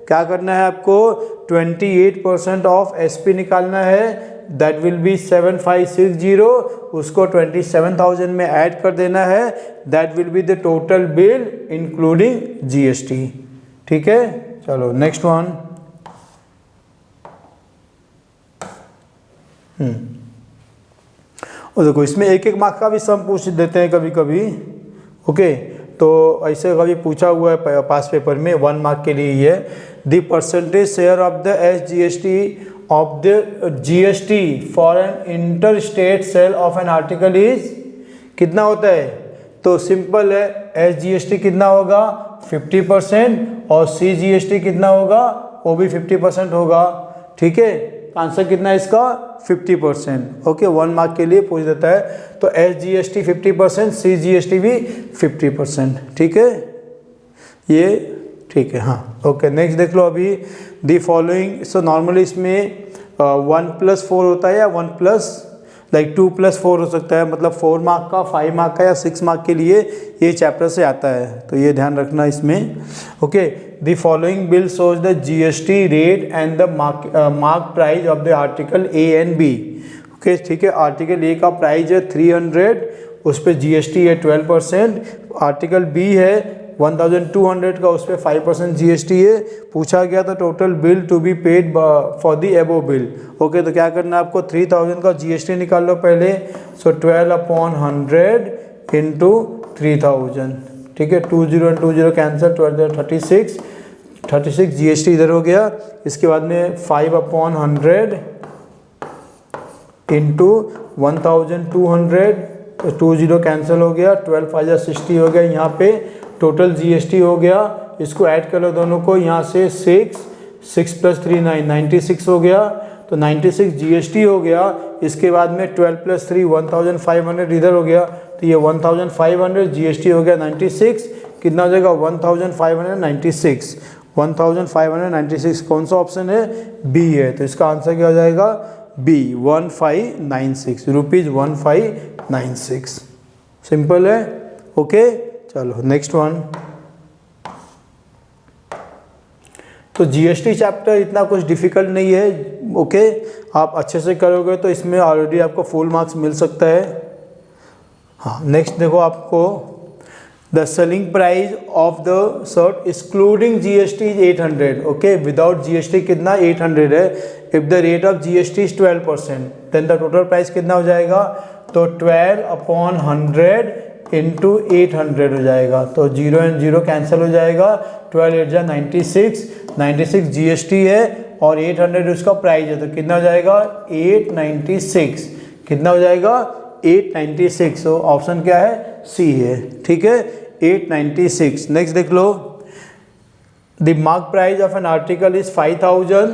क्या करना है आपको 28% ऑफ SP निकालना है, दैट विल बी 7560, उसको 27,000 में ऐड कर देना है, that will be the total bill including GST। ठीक है, चलो नेक्स्ट वन। और देखो इसमें एक एक मार्क का भी सम पूछ देते हैं कभी कभी। ओके, तो ऐसे कभी पूछा हुआ है पास पेपर में 1 मार्क के लिए। ये the percentage share of the SGST of the GST for an interstate sale of an article is कितना होता है? तो सिंपल है, SGST कितना होगा 50% और CGST कितना होगा, वो भी 50% होगा। ठीक है, आंसर कितना है इसका 50%। ओके, 1 मार्क के लिए पूछ देता है। तो SGST 50%, CGST भी 50%। ठीक है, ये ठीक है। हाँ, ओके, नेक्स्ट देख लो अभी दी फॉलोइंग। सो नॉर्मली इसमें 1+4 होता है या 2+4 हो सकता है, मतलब 4 मार्क का, 5 मार्क का या 6 मार्क के लिए ये चैप्टर से आता है, तो ये ध्यान रखना इसमें। Okay, the following bill shows the GST rate and the mark price of the article A and B। Okay, ठीक है, आर्टिकल A का प्राइस है 300, उस पर GST है 12%। आर्टिकल B है 1200 का, उस पर 5% GST है। पूछा गया था total bill to be paid for the above bill. Okay, तो क्या करना है आपको 3000 का GST निकाल लो पहले। सो 12/100 इंटू 3000। ठीक है, 20 और 20 कैंसिल, 12 36 GST इधर हो गया। इसके बाद में 5/100 इंटू 1200, 20 कैंसिल हो गया, 12 5 60 हो गया। यहाँ पे टोटल GST हो गया, इसको ऐड कर लो दोनों को, यहाँ से 6 + 3 9 96 हो गया, तो 96 GST हो गया। इसके बाद में 12 + 3 1500 इधर हो गया, तो ये 1500 GST हो गया 96, कितना हो जाएगा 1596। 1596 कौन सा ऑप्शन है? B है, तो इसका आंसर क्या हो जाएगा B 1596 रुपीज़ 1596। सिंपल है। ओके, चलो नेक्स्ट वन। तो GST चैप्टर इतना कुछ डिफिकल्ट नहीं है। ओके, आप अच्छे से करोगे तो इसमें ऑलरेडी आपको फुल मार्क्स मिल सकता है। हाँ, नेक्स्ट देखो आपको the selling price of the shirt excluding GST is 800। Okay, without GST कितना 800 है। If the rate of GST is 12%, then the total price कितना हो जाएगा? तो 12/100 इंटू 800 हो जाएगा, तो 0 और 0 कैंसिल हो जाएगा, 12 8 जा 96 GST है और 800 उसका प्राइस है, तो कितना हो जाएगा 896। कितना हो जाएगा 896। तो ऑप्शन क्या है? C है। ठीक है, 896। नेक्स्ट देख लो, the mark price of an article is 5000।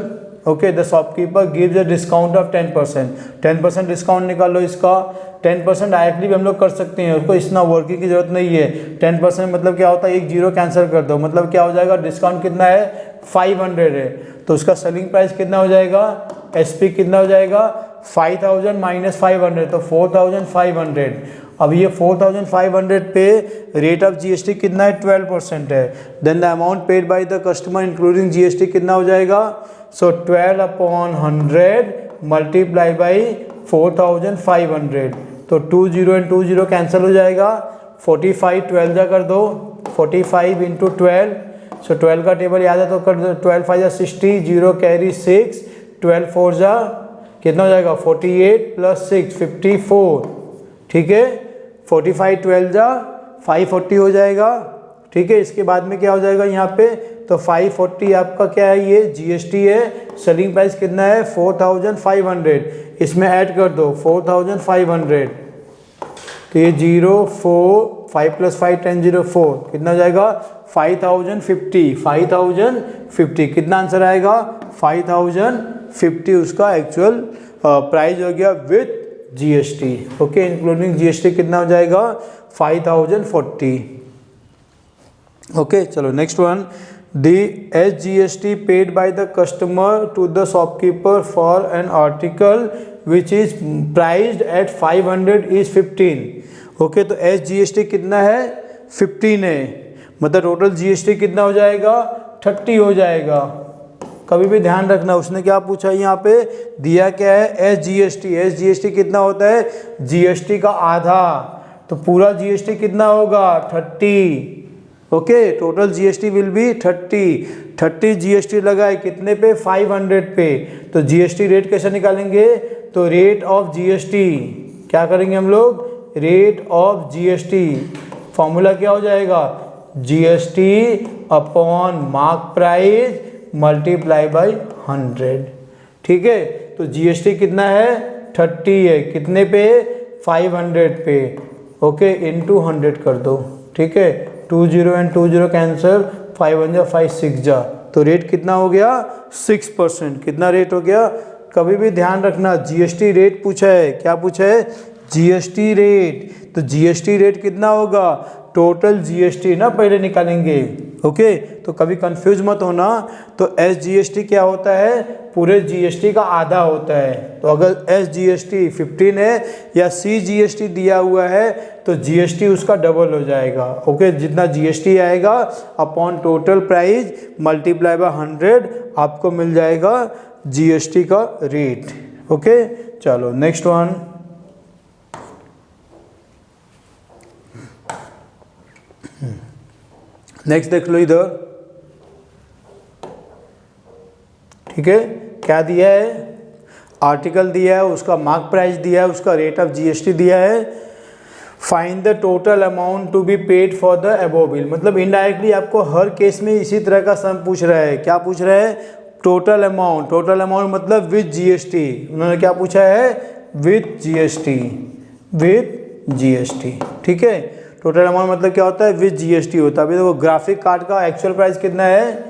Okay, the shopkeeper gives a discount of 10%। 10% discount निकालो इसका। 10% डायरेक्टली भी हम लोग कर सकते हैं, उसको इतना वर्किंग की जरूरत नहीं है। 10% मतलब क्या होता है, एक 0 कैंसिल कर दो, मतलब क्या हो जाएगा, डिस्काउंट कितना है 500 है, तो उसका सेलिंग प्राइस कितना हो जाएगा, SP कितना हो जाएगा 5000 - 500, तो 4500। अब ये 4500 पे रेट ऑफ GST कितना है 12% है, then the amount paid by the customer including GST कितना हो जाएगा, सो 12/100 मल्टीप्लाई बाई 4500, तो 20 और 20 कैंसिल हो जाएगा, 45 12 जा कर दो, 45 × 12, सो 12 का टेबल याद है तो कर दो, 12 5 जा 60, 0 कैरी 6, 12 4 जा कितना हो जाएगा 48 + 6 54। ठीक है, 45 12 जा 540 हो जाएगा। ठीक है, इसके बाद में क्या हो जाएगा यहाँ पे, तो 540 आपका क्या है, ये GST है। सेलिंग प्राइस कितना है 4500, इसमें ऐड कर दो 4500, तो ये 0 4 5 + 5 10 0 4, कितना हो जाएगा 5050। कितना आंसर आएगा 5050, उसका एक्चुअल प्राइस हो गया with GST। Okay, including GST कितना हो जाएगा 5040। ओके, चलो next one, the SGST paid by the customer to the shopkeeper for an article which is priced at 500 is 15। Okay, तो SGST कितना है 15 है, मतलब टोटल जीएसटी कितना हो जाएगा, 30 हो जाएगा। कभी भी ध्यान रखना, उसने क्या पूछा यहाँ पे, दिया क्या है, एसजीएसटी। एसजीएसटी कितना होता है, जीएसटी का आधा, तो पूरा जीएसटी कितना होगा, 30। Okay, total GST will be 30 GST लगा है कितने पे, 500 पे। तो जीएसटी रेट कैसे निकालेंगे, तो रेट ऑफ जीएसटी क्या करेंगे हम लोग, रेट ऑफ जीएसटी, फॉर्मूला क्या हो जाएगा, GST upon mark price multiply by 100। ठीक है, तो जीएसटी कितना है, 30 है, कितने पे, 500 पे। ओके, इनटू 100 कर दो। ठीक है, 20 एंड 20 कैंसिल, 5 1 जा 5 6 जा, तो रेट कितना हो गया, 6%। कितना रेट हो गया, कभी भी ध्यान रखना, जीएसटी रेट पूछा है, क्या पूछा है, जीएसटी रेट। तो जीएसटी रेट कितना होगा, टोटल जीएसटी ना पहले निकालेंगे। ओके, तो कभी कंफ्यूज मत होना। तो एसजीएसटी क्या होता है, पूरे जीएसटी का आधा होता है। तो अगर एसजीएसटी 15 है या सीजीएसटी दिया हुआ है तो जीएसटी उसका डबल हो जाएगा। ओके, जितना जीएसटी आएगा upon total price multiply by 100 आपको मिल जाएगा जीएसटी का रेट। ओके, चलो नेक्स्ट वन। नेक्स्ट देख लो इधर। ठीक है, क्या दिया है, आर्टिकल दिया है, उसका मार्क प्राइस दिया है, उसका रेट ऑफ जीएसटी दिया है। Find the total amount to be paid for the above bill. मतलब इनडायरेक्टली आपको हर केस में इसी तरह का सम पूछ रहा है। क्या पूछ रहा है, टोटल अमाउंट। टोटल अमाउंट मतलब विद जीएसटी। उन्होंने क्या पूछा है, विद जीएसटी, विद जीएसटी। ठीक है, टोटल अमाउंट मतलब क्या होता है, विद जीएसटी होता है। अभी देखो ग्राफिक कार्ड का एक्चुअल प्राइस कितना है,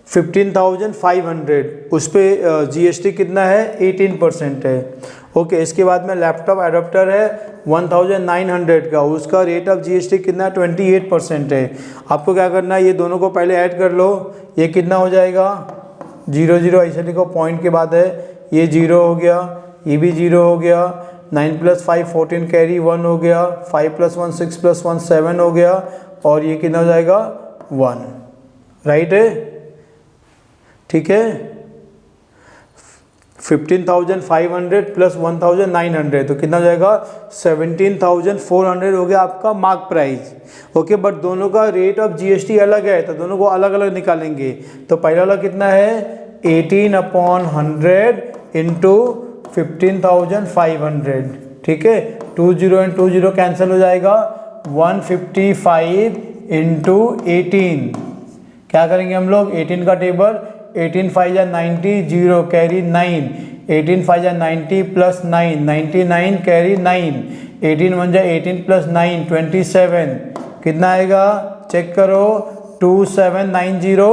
15,500, उस पर जीएसटी कितना है, 18% है। ओके, इसके बाद में लैपटॉप एडाप्टर है 1900 का, उसका रेट ऑफ जीएसटी कितना है, 28% है। आपको क्या करना है, ये दोनों को पहले ऐड कर लो। ये कितना हो जाएगा, 0 0 ऐसे लिखो, पॉइंट के बाद है, ये 0 हो गया, ये भी 0 हो गया। 9 + 5 14 कैरी 1 हो गया, 5 + 1 6 + 1 7 हो गया, और ये कितना हो जाएगा, 1। राइट है, ठीक है। 15,500 + 1,900 तो कितना हो जाएगा, 17,400 हो गया आपका मार्क प्राइस। ओके, बट दोनों का रेट ऑफ जीएसटी अलग है, तो दोनों को अलग अलग निकालेंगे। तो पहला वाला कितना है, 18/100 इंटू 15,500। ठीक है, 20 एंड 20 कैंसिल हो जाएगा, 155 इंटू 18। क्या करेंगे हम लोग, 18 का टेबल, 18 5 जा 90, 0 कैरी 9, 18 5 जा 90 + 9, 99 कैरी 9, 18 1 जा 18 + 9 27। कितना आएगा, चेक करो, 2790।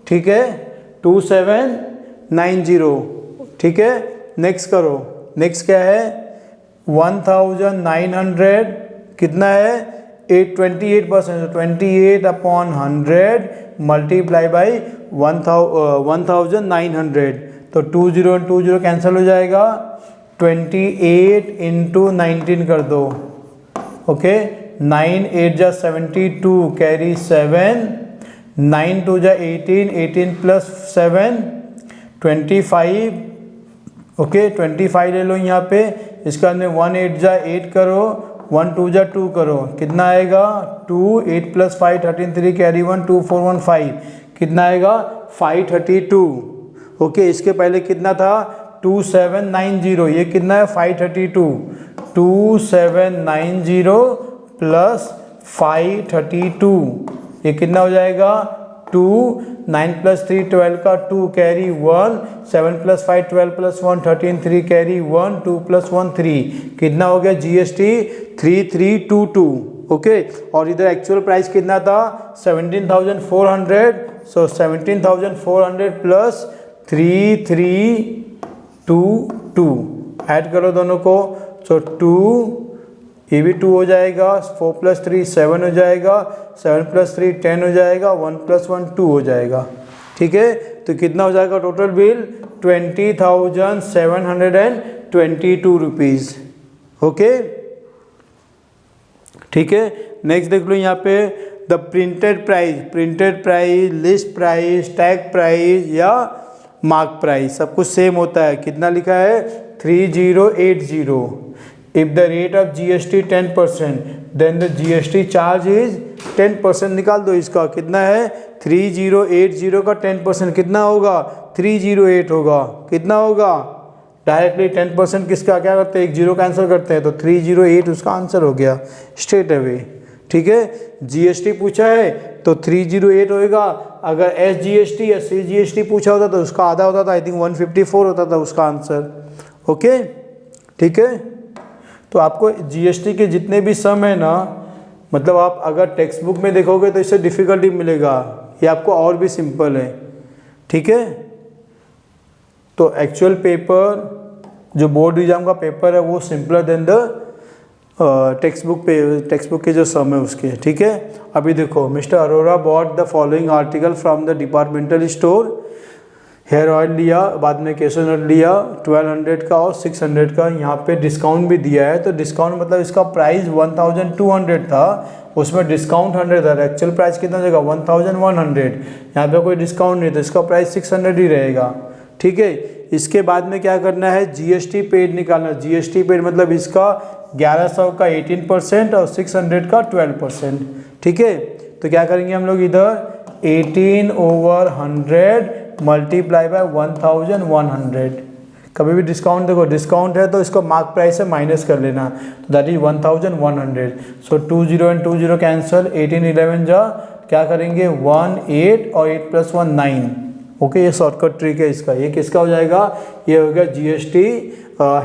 ठीक है, 2790। ठीक है, नेक्स्ट करो। नेक्स्ट क्या है, 1900 कितना है, 28%, 28/100 मल्टीप्लाई बाई 1900। तो 20 एंड 20 कैंसिल हो जाएगा, 28 इंटू 19 कर दो। ओके, 9 8 जा 72 कैरी 7, 9 2 जा 18, 18 + 7 25। ओके, 25 ले लो यहाँ पे। इसका अंदर 1 8 जा 8 करो, 1 2 जा 2 करो, कितना आएगा, 2 8 + 5 13 3 कैरी 1 2 4 1 5। कितना आएगा, 532। ओके, इसके पहले कितना था, 2790। ये कितना है, 532। 2790 + 532 ये कितना हो जाएगा, 2 9 + 3 12 का 2 कैरी 1, 7 + 5 12 + 1 13 3 कैरी 1 2 + 1 3। कितना हो गया जीएसटी, 3322। ओके, और इधर एक्चुअल प्राइस कितना था, 17,400। सो 17,400 + 3322 ऐड करो दोनों को। सो 2, ये भी 2 हो जाएगा, 4 + 3 7 हो जाएगा, 7 + 3 10 हो जाएगा, 1 + 1 2 हो जाएगा। ठीक है, तो कितना हो जाएगा टोटल बिल, 20,722 रुपीज़। ओके, ठीक है। नेक्स्ट देख लो यहाँ पे the printed price, list price, tag price या मार्क प्राइस सब कुछ सेम होता है। कितना लिखा है 3080। If the rate of GST 10% then the GST charge is 10%। निकाल दो इसका, कितना है 3080 का 10% कितना होगा 308 होगा। कितना होगा डायरेक्टली 10% किसका क्या करते हैं, एक जीरो कैंसिल करते हैं तो 308 उसका आंसर हो गया स्ट्रेट अवे। ठीक है, GST पूछा है तो 308 होएगा। अगर SGST या CGST पूछा होता तो उसका आधा होता था, आई थिंक 154 होता था उसका आंसर। ओके ठीक है, तो आपको GST के जितने भी सम है ना, मतलब आप अगर टेक्स्ट बुक में देखोगे तो इससे डिफ़िकल्टी मिलेगा, ये आपको और भी सिंपल है। ठीक है, तो एक्चुअल पेपर जो बोर्ड एग्जाम का पेपर है वो simpler than the textbook के जो सम है उसके। ठीक है, अभी देखो mister Arora bought the following article from the departmental store. Hair oil लिया, बाद में केसर नट लिया 1200 का और 600 का, यहाँ पे डिस्काउंट भी दिया है। तो डिस्काउंट मतलब इसका प्राइस 1200 था, उसमें डिस्काउंट 100 था, एक्चुअल प्राइस कितना हो जाएगा 1100। यहाँ पे कोई डिस्काउंट नहीं तो इसका प्राइस 600 ही रहेगा। ठीक है, इसके बाद में क्या करना है GST पेड निकालना। GST पेड मतलब इसका 1100 का 18% और 600 का 12%। ठीक है, तो क्या करेंगे हम लोग इधर 18/100 मल्टीप्लाई बाय 1100। कभी भी डिस्काउंट देखो, डिस्काउंट है तो इसको मार्क प्राइस से माइनस कर लेना, तो that is 1100। So 20 and 20 cancel, 18 11 जा क्या करेंगे 18 और 8 + 1 9। ओके, ये शॉर्टकट ट्रिक है इसका। ये किसका हो जाएगा, ये हो गया GST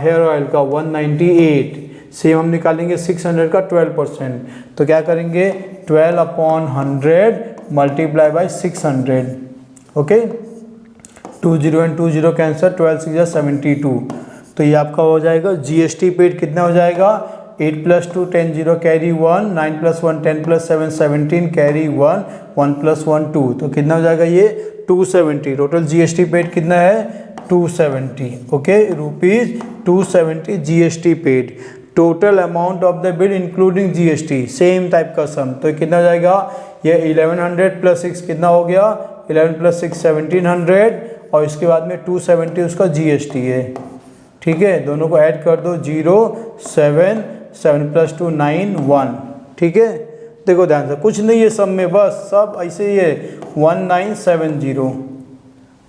हेयर ऑयल का 198। सेम हम निकालेंगे 600 का 12%, तो क्या करेंगे 12/100 multiply by 600। Okay, 20 and 20 cancer, 12 6 72। तो ये आपका हो जाएगा GST पेड कितना हो जाएगा 8 + 2 10 0 कैरी 1, 9 + 1 10 + 7 17 कैरी 1, 1 + 1 2। तो कितना हो जाएगा ये 270। टोटल GST पेड कितना है 270। Okay, ₹270 GST paid. Total amount of the bill including GST same type का सम, तो कितना हो जाएगा ये 1100 + 6 कितना हो गया 11 + 6 1700 और इसके बाद में 270 उसका GST है। ठीक है, दोनों को ऐड कर दो 0 7 7 + 2 9 1। ठीक है, देखो ध्यान से कुछ नहीं है सब में, बस सब ऐसे ही है 1970।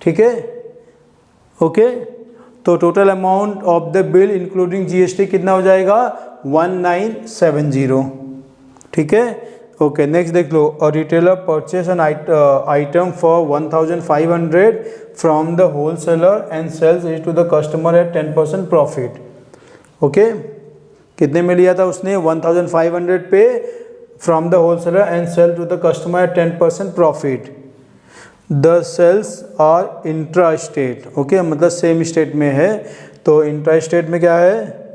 ठीक है, ओके, तो total amount of the bill including GST कितना हो जाएगा 1970। ठीक है, ओके, नेक्स्ट देख लो। A retailer purchase an item for 1500 from the wholesaler and sells it to the customer at 10% profit. Okay, कितने में लिया था उसने 1500 पे from the wholesaler and sell to the customer at 10% profit. The sales are intra state. Okay, मतलब सेम स्टेट में है, तो इंट्रा स्टेट में क्या है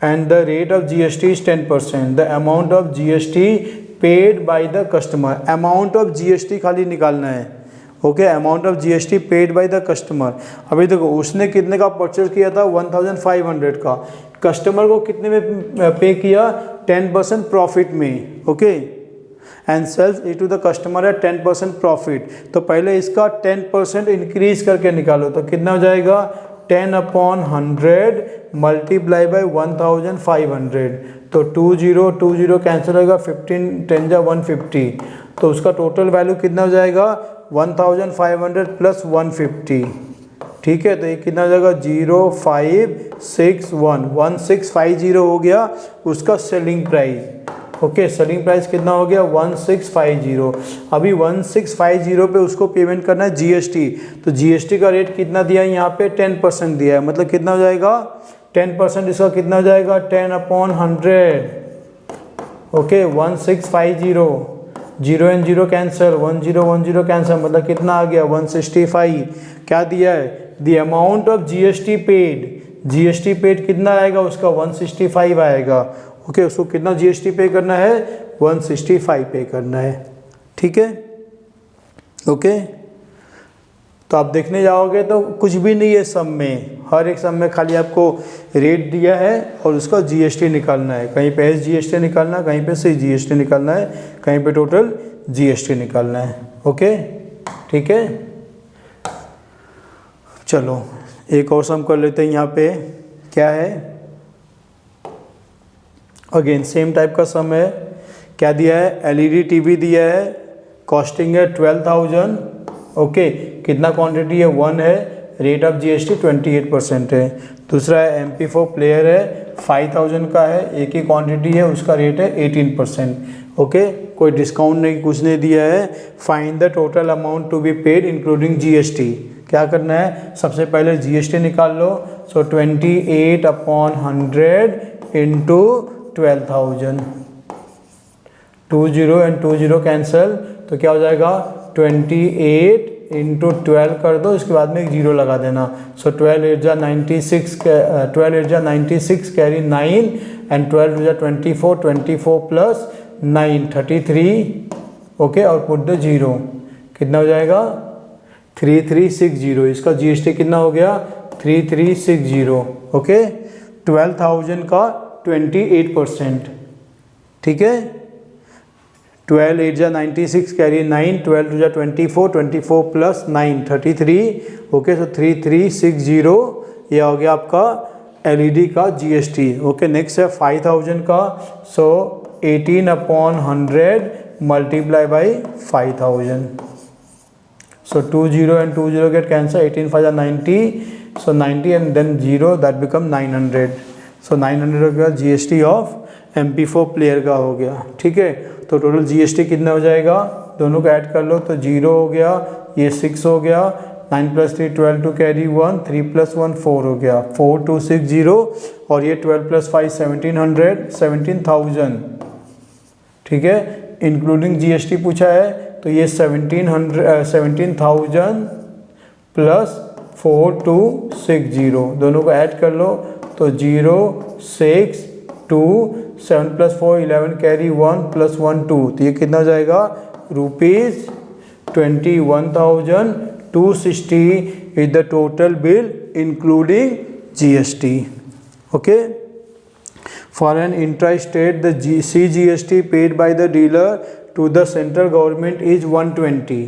and the rate of GST is 10%। The amount of GST paid by the customer. Amount of GST खाली निकालना है। Okay, amount of GST paid by the customer. अभी देखो उसने कितने का परचेज किया था 1500 का, कस्टमर को कितने में पे किया 10% प्रॉफिट में। Okay, and sells it to the customer at 10% profit. तो पहले इसका 10% इंक्रीज करके निकालो, तो कितना हो जाएगा 10/100 मल्टीप्लाई बाय 1500। तो 20 कैंसिल होगा, 15 10 जा 150। तो उसका टोटल वैल्यू कितना हो जाएगा 1500 + 150। ठीक है, तो ये कितना हो जाएगा 0561 1650 हो गया उसका selling price. Okay, selling price कितना हो गया 1650। अभी 1650 पे उसको पेमेंट करना है GST, तो GST का रेट कितना दिया है यहाँ पे 10% दिया है, मतलब कितना हो जाएगा 10% इसका कितना हो जाएगा 10/100। ओके, 1650, 0 एंड 0 कैंसिल, 10 कैंसिल, मतलब कितना आ गया 165। क्या दिया है the amount of GST paid. GST paid कितना आएगा उसका 165 आएगा। ओके, उसको कितना GST पे करना है 165 पे करना है। ठीक है, ओके, तो आप देखने जाओगे तो कुछ भी नहीं है सम में, हर एक सम में खाली आपको रेट दिया है और उसका जीएसटी निकालना है। कहीं पे एस जीएसटी निकालना है, कहीं पे सी जीएसटी निकालना है, कहीं पे टोटल जीएसटी निकालना है। ओके, ठीक है। चलो एक और सम कर लेते हैं। यहाँ पे क्या है, अगेन सेम टाइप का सम है। क्या दिया है, एलईडी टीवी दिया है, कॉस्टिंग है 12,000। ओके, कितना क्वांटिटी है, 1 है, रेट ऑफ जीएसटी 28% है। दूसरा है MP4 प्लेयर है, 5,000 का है, एक ही क्वांटिटी है, उसका रेट है 18%। ओके, कोई डिस्काउंट नहीं, कुछ नहीं दिया है। Find the total amount to be paid including GST. क्या करना है, सबसे पहले जीएसटी निकाल लो। सो 28/100 इंटू 12,000, 20 एंड 20 कैंसिल, तो क्या हो जाएगा 28 इंटू 12 कर दो, इसके बाद में एक जीरो लगा देना। सो 12 8 जा 96, 12 8 जा 96, कैरी 9 एंड 12 जा 24, 24 प्लस 9 33। ओके, और पुट द जीरो, कितना हो जाएगा 3360। इसका जीएसटी कितना हो गया 3360। ओके, 12,000 का 28%, ठीक है। 12 8 जा 96, कैरी 9, 12 2 जा 24, 24 प्लस 9 33। ओके, सो 3360 ये हो गया आपका एलईडी का जीएसटी। ओके, नेक्स्ट है 5,000 का। सो 18/100 multiply by 5,000। So 20 and 20 get cancelled, 18 5 are 90, so 90 and then 0, that become 900. So 900 हो गया जीएसटी ऑफ MP4 प्लेयर का हो गया, ठीक है। तो टोटल जीएसटी कितना हो जाएगा, दोनों को ऐड कर लो तो 0 हो गया, ये 6 हो गया, 9 + 3 12 टू कैरी 1, 3 + 1 4 हो गया, 4260, और ये 12 + 5 1700, 17,000, ठीक है। इंक्लूडिंग जीएसटी पूछा है तो ये 17,000 प्लस 4260, दोनों को ऐड कर लो तो 0 6 2 7 + 4 11 कैरी 1 + 1 2, तो ये कितना हो जाएगा ₹21,260 is the total bill including GST. Okay, for an intra-state the CGST paid by the dealer to the central government is 120.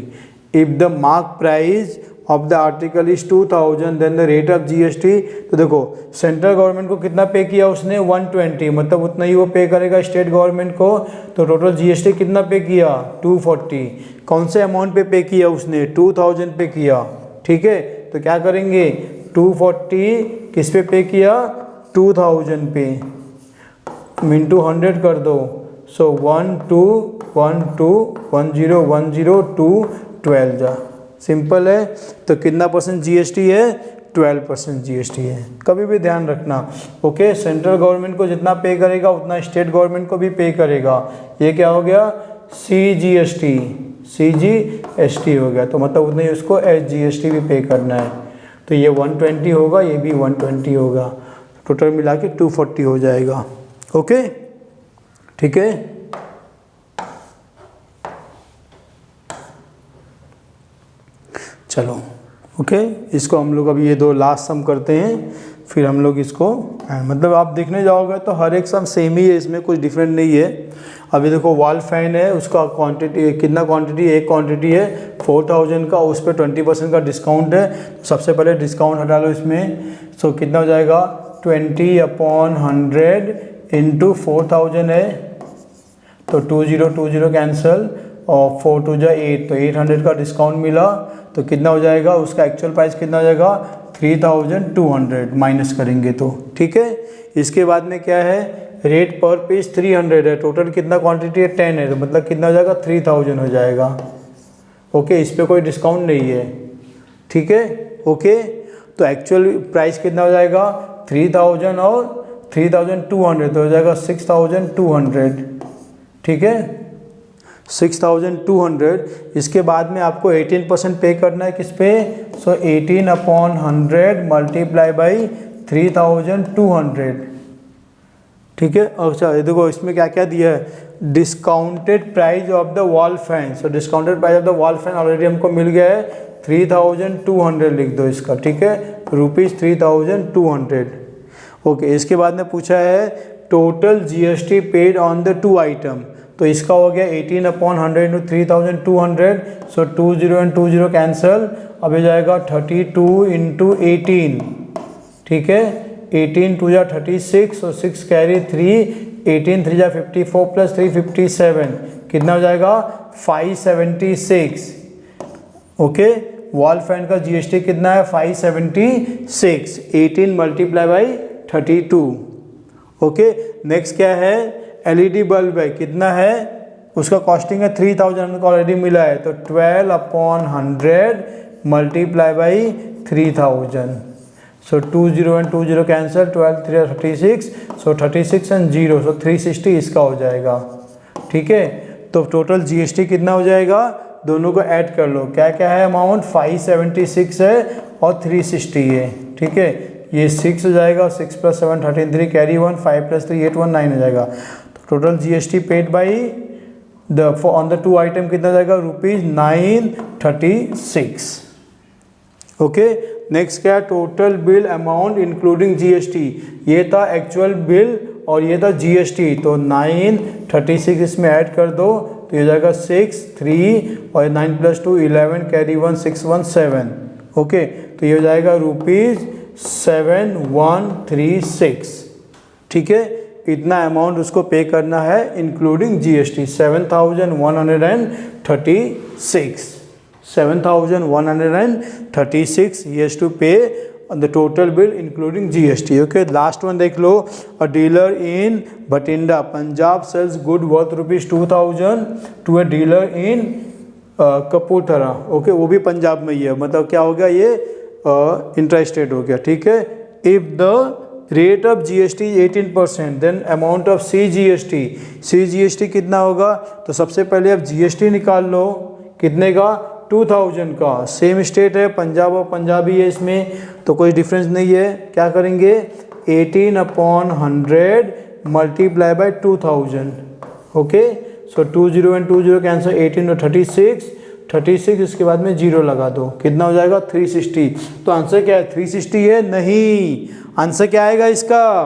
If the mark price of the article is 2,000 then the rate of GST, तो देखो सेंट्रल गवर्नमेंट को कितना पे किया उसने 120, मतलब उतना ही वो पे करेगा स्टेट गवर्नमेंट को। तो टोटल जीएसटी कितना पे किया 240। कौन से अमाउंट पे किया उसने 2,000 पे किया, ठीक है। तो क्या करेंगे 240 किस पे किया 2,000 पे, मिंटू 100 कर दो। सो 1 2 1 2 1 0 1 0 2 12 जा, सिंपल है। तो कितना % जीएसटी है 12% जीएसटी है, कभी भी ध्यान रखना। ओके, सेंट्रल गवर्नमेंट को जितना पे करेगा उतना स्टेट गवर्नमेंट को भी पे करेगा। ये क्या हो गया CGST हो गया, तो मतलब उतना ही उसको SGST भी पे करना है। तो ये 120 होगा, ये भी 120 होगा, टोटल मिला के 240 हो जाएगा। ओके, ठीक है। चलो ओके, इसको हम लोग अभी ये 2 लास्ट सम करते हैं, फिर हम लोग इसको मतलब आप देखने जाओगे तो हर एक सम सेम ही है, इसमें कुछ डिफरेंट नहीं है। अभी देखो वॉल फैन है, उसका क्वांटिटी कितना क्वांटिटी, एक क्वांटिटी है 4,000 का, उस पर 20% का डिस्काउंट है। तो सबसे पहले डिस्काउंट हटा लो इसमें। सो कितना हो जाएगा 20/100 इंटू 4,000 है, तो 20 कैंसिल, और 4 2 जा 8, तो 800 का डिस्काउंट मिला। तो कितना हो जाएगा, उसका एक्चुअल प्राइस कितना हो जाएगा 3,200 माइनस करेंगे तो, ठीक है। इसके बाद में क्या है, रेट पर पीस 300 है, टोटल कितना क्वांटिटी है 10 है, तो मतलब कितना हो जाएगा 3,000 हो जाएगा। ओके, इस पर कोई डिस्काउंट नहीं है, ठीक है। ओके, तो एक्चुअल प्राइस कितना हो जाएगा 3,000 और 3,200, तो हो जाएगा 6,200, ठीक है 6,200। इसके बाद में आपको 18% पे करना है किस पे, सो 18/100 मल्टीप्लाई बाई 3,200, ठीक है। अच्छा ये देखो इसमें क्या क्या दिया है, discounted price of the wall fan. So discounted price of the wall fan already हमको मिल गया है 3200 लिख दो इसका, ठीक है, ₹3200। ओके, इसके बाद में पूछा है total GST paid on the 2 item, तो इसका हो गया 18/100 इंटू 3200, सो 20 एंड 20 कैंसल, अब ये जाएगा 32 इंटू 18, ठीक है, 18 2 जा 36, सो 6 कैरी 3, 18 3 जा 54 प्लस 3 57, कितना हो जाएगा 576। ओके, वॉल फैन का GST कितना है 576, 18 मल्टीप्लाई बाई 32। ओके, नेक्स्ट क्या है LED बल्ब है, कितना है, उसका कॉस्टिंग है 3000, हमको ऑलरेडी मिला है, तो 12/100 multiply by 3000, so 20 and 20 cancel, 12 3 36, so 36 and 0, सो 360 इसका हो जाएगा, ठीक है। तो टोटल GST कितना हो जाएगा, दोनों को ऐड कर लो, क्या क्या है अमाउंट, 576 है और 360 है, ठीक है, ये 6 हो जाएगा, 6 + 7 13, 3 कैरी 1, 5 + 3 8 1 9 हो जाएगा। तो total GST paid by on the 2 item कितना जाएगा, ₹936। ओके, नेक्स्ट क्या है, total bill amount including GST, ये था एक्चुअल बिल और ये था GST, तो 936 इसमें ऐड कर दो, तो ये जाएगा 6 3 और 9 + 2 11 कैरी 1 6 1 7। ओके, तो ये हो जाएगा ₹7136, ठीक है, इतना अमाउंट उसको पे करना है including GST, 7136, 7136 he has to pay on the total bill including GST. Okay, last one देख लो, a dealer in Bhatinda, Punjab sells good worth ₹2000 to a dealer in Kapurthala. Okay, वो भी पंजाब में ही है, मतलब क्या हो गया, ये इंट्रास्टेट हो गया, ठीक है। If the rate of GST 18%, then amount of CGST कितना होगा, तो सबसे पहले आप GST निकाल लो, कितने का, 2000 का, सेम स्टेट है, पंजाब और पंजाबी है इसमें, तो कोई डिफरेंस नहीं है, क्या करेंगे 18/100 multiply by 2000। Okay, so 20 and 20 cancel, 18 और 36, इसके बाद में 0 लगा दो, कितना हो जाएगा 360। तो आंसर क्या है, 360 है, नहीं, आंसर क्या आएगा इसका,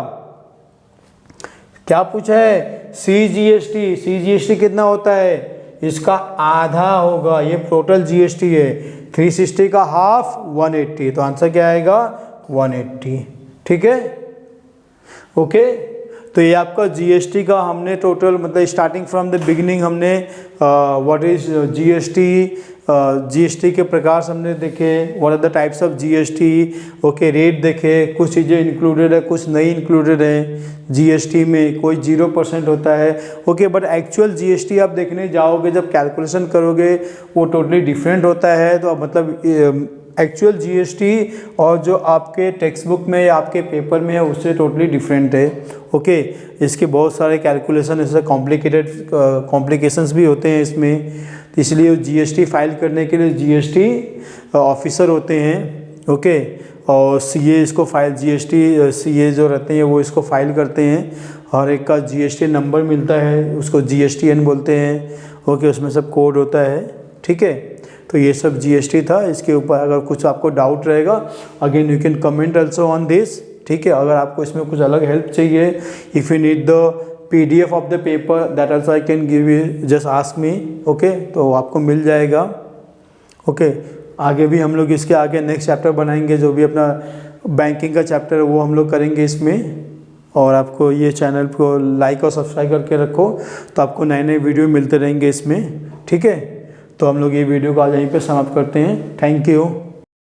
क्या पूछा है, CGST कितना होता है, इसका आधा होगा, ये टोटल GST है, 360 का हाफ 180, तो आंसर क्या आएगा 180, ठीक है। ओके, तो ये आपका GST का हमने टोटल, मतलब स्टार्टिंग फ्रॉम द बिगिनिंग हमने व्हाट इज GST के प्रकार हमने देखे, what are the types of GST। Okay, rate देखे, कुछ चीज़ें इंक्लूडेड है, कुछ नहीं इंक्लूडेड है GST में, कोई 0% होता है। ओके, बट एक्चुअल GST आप देखने जाओगे, जब कैलकुलेशन करोगे वो टोटली डिफरेंट होता है, तो मतलब एक्चुअल GST और जो आपके टेक्स्ट बुक में या आपके पेपर में है उससे टोटली डिफरेंट है। ओके, इसके बहुत सारे कैलकुलेशन, ऐसे कॉम्प्लिकेशंस भी होते हैं इसमें, तो इसलिए GST फाइल करने के लिए GST ऑफिसर होते हैं। ओके, और CA इसको फाइल, CA जो रहते हैं वो इसको फाइल करते हैं, हर एक का GST नंबर मिलता है, उसको GSTN बोलते हैं। ओके, उसमें सब कोड होता है, ठीक है। तो ये सब GST था, इसके ऊपर अगर कुछ आपको डाउट रहेगा, again you can comment also on this, ठीक है। अगर आपको इसमें कुछ अलग हेल्प चाहिए, if you need the PDF of the paper that also I can give you, just ask me. Okay, तो आपको मिल जाएगा। ओके, आगे भी हम लोग इसके आगे नेक्स्ट चैप्टर बनाएंगे, जो भी अपना बैंकिंग का चैप्टर है वो हम लोग करेंगे इसमें। और आपको ये चैनल को लाइक और सब्सक्राइब करके रखो, तो आपको नए नए वीडियो मिलते रहेंगे इसमें, ठीक है। तो हम लोग ये वीडियो को आज यहीं पे समाप्त करते हैं। Thank you.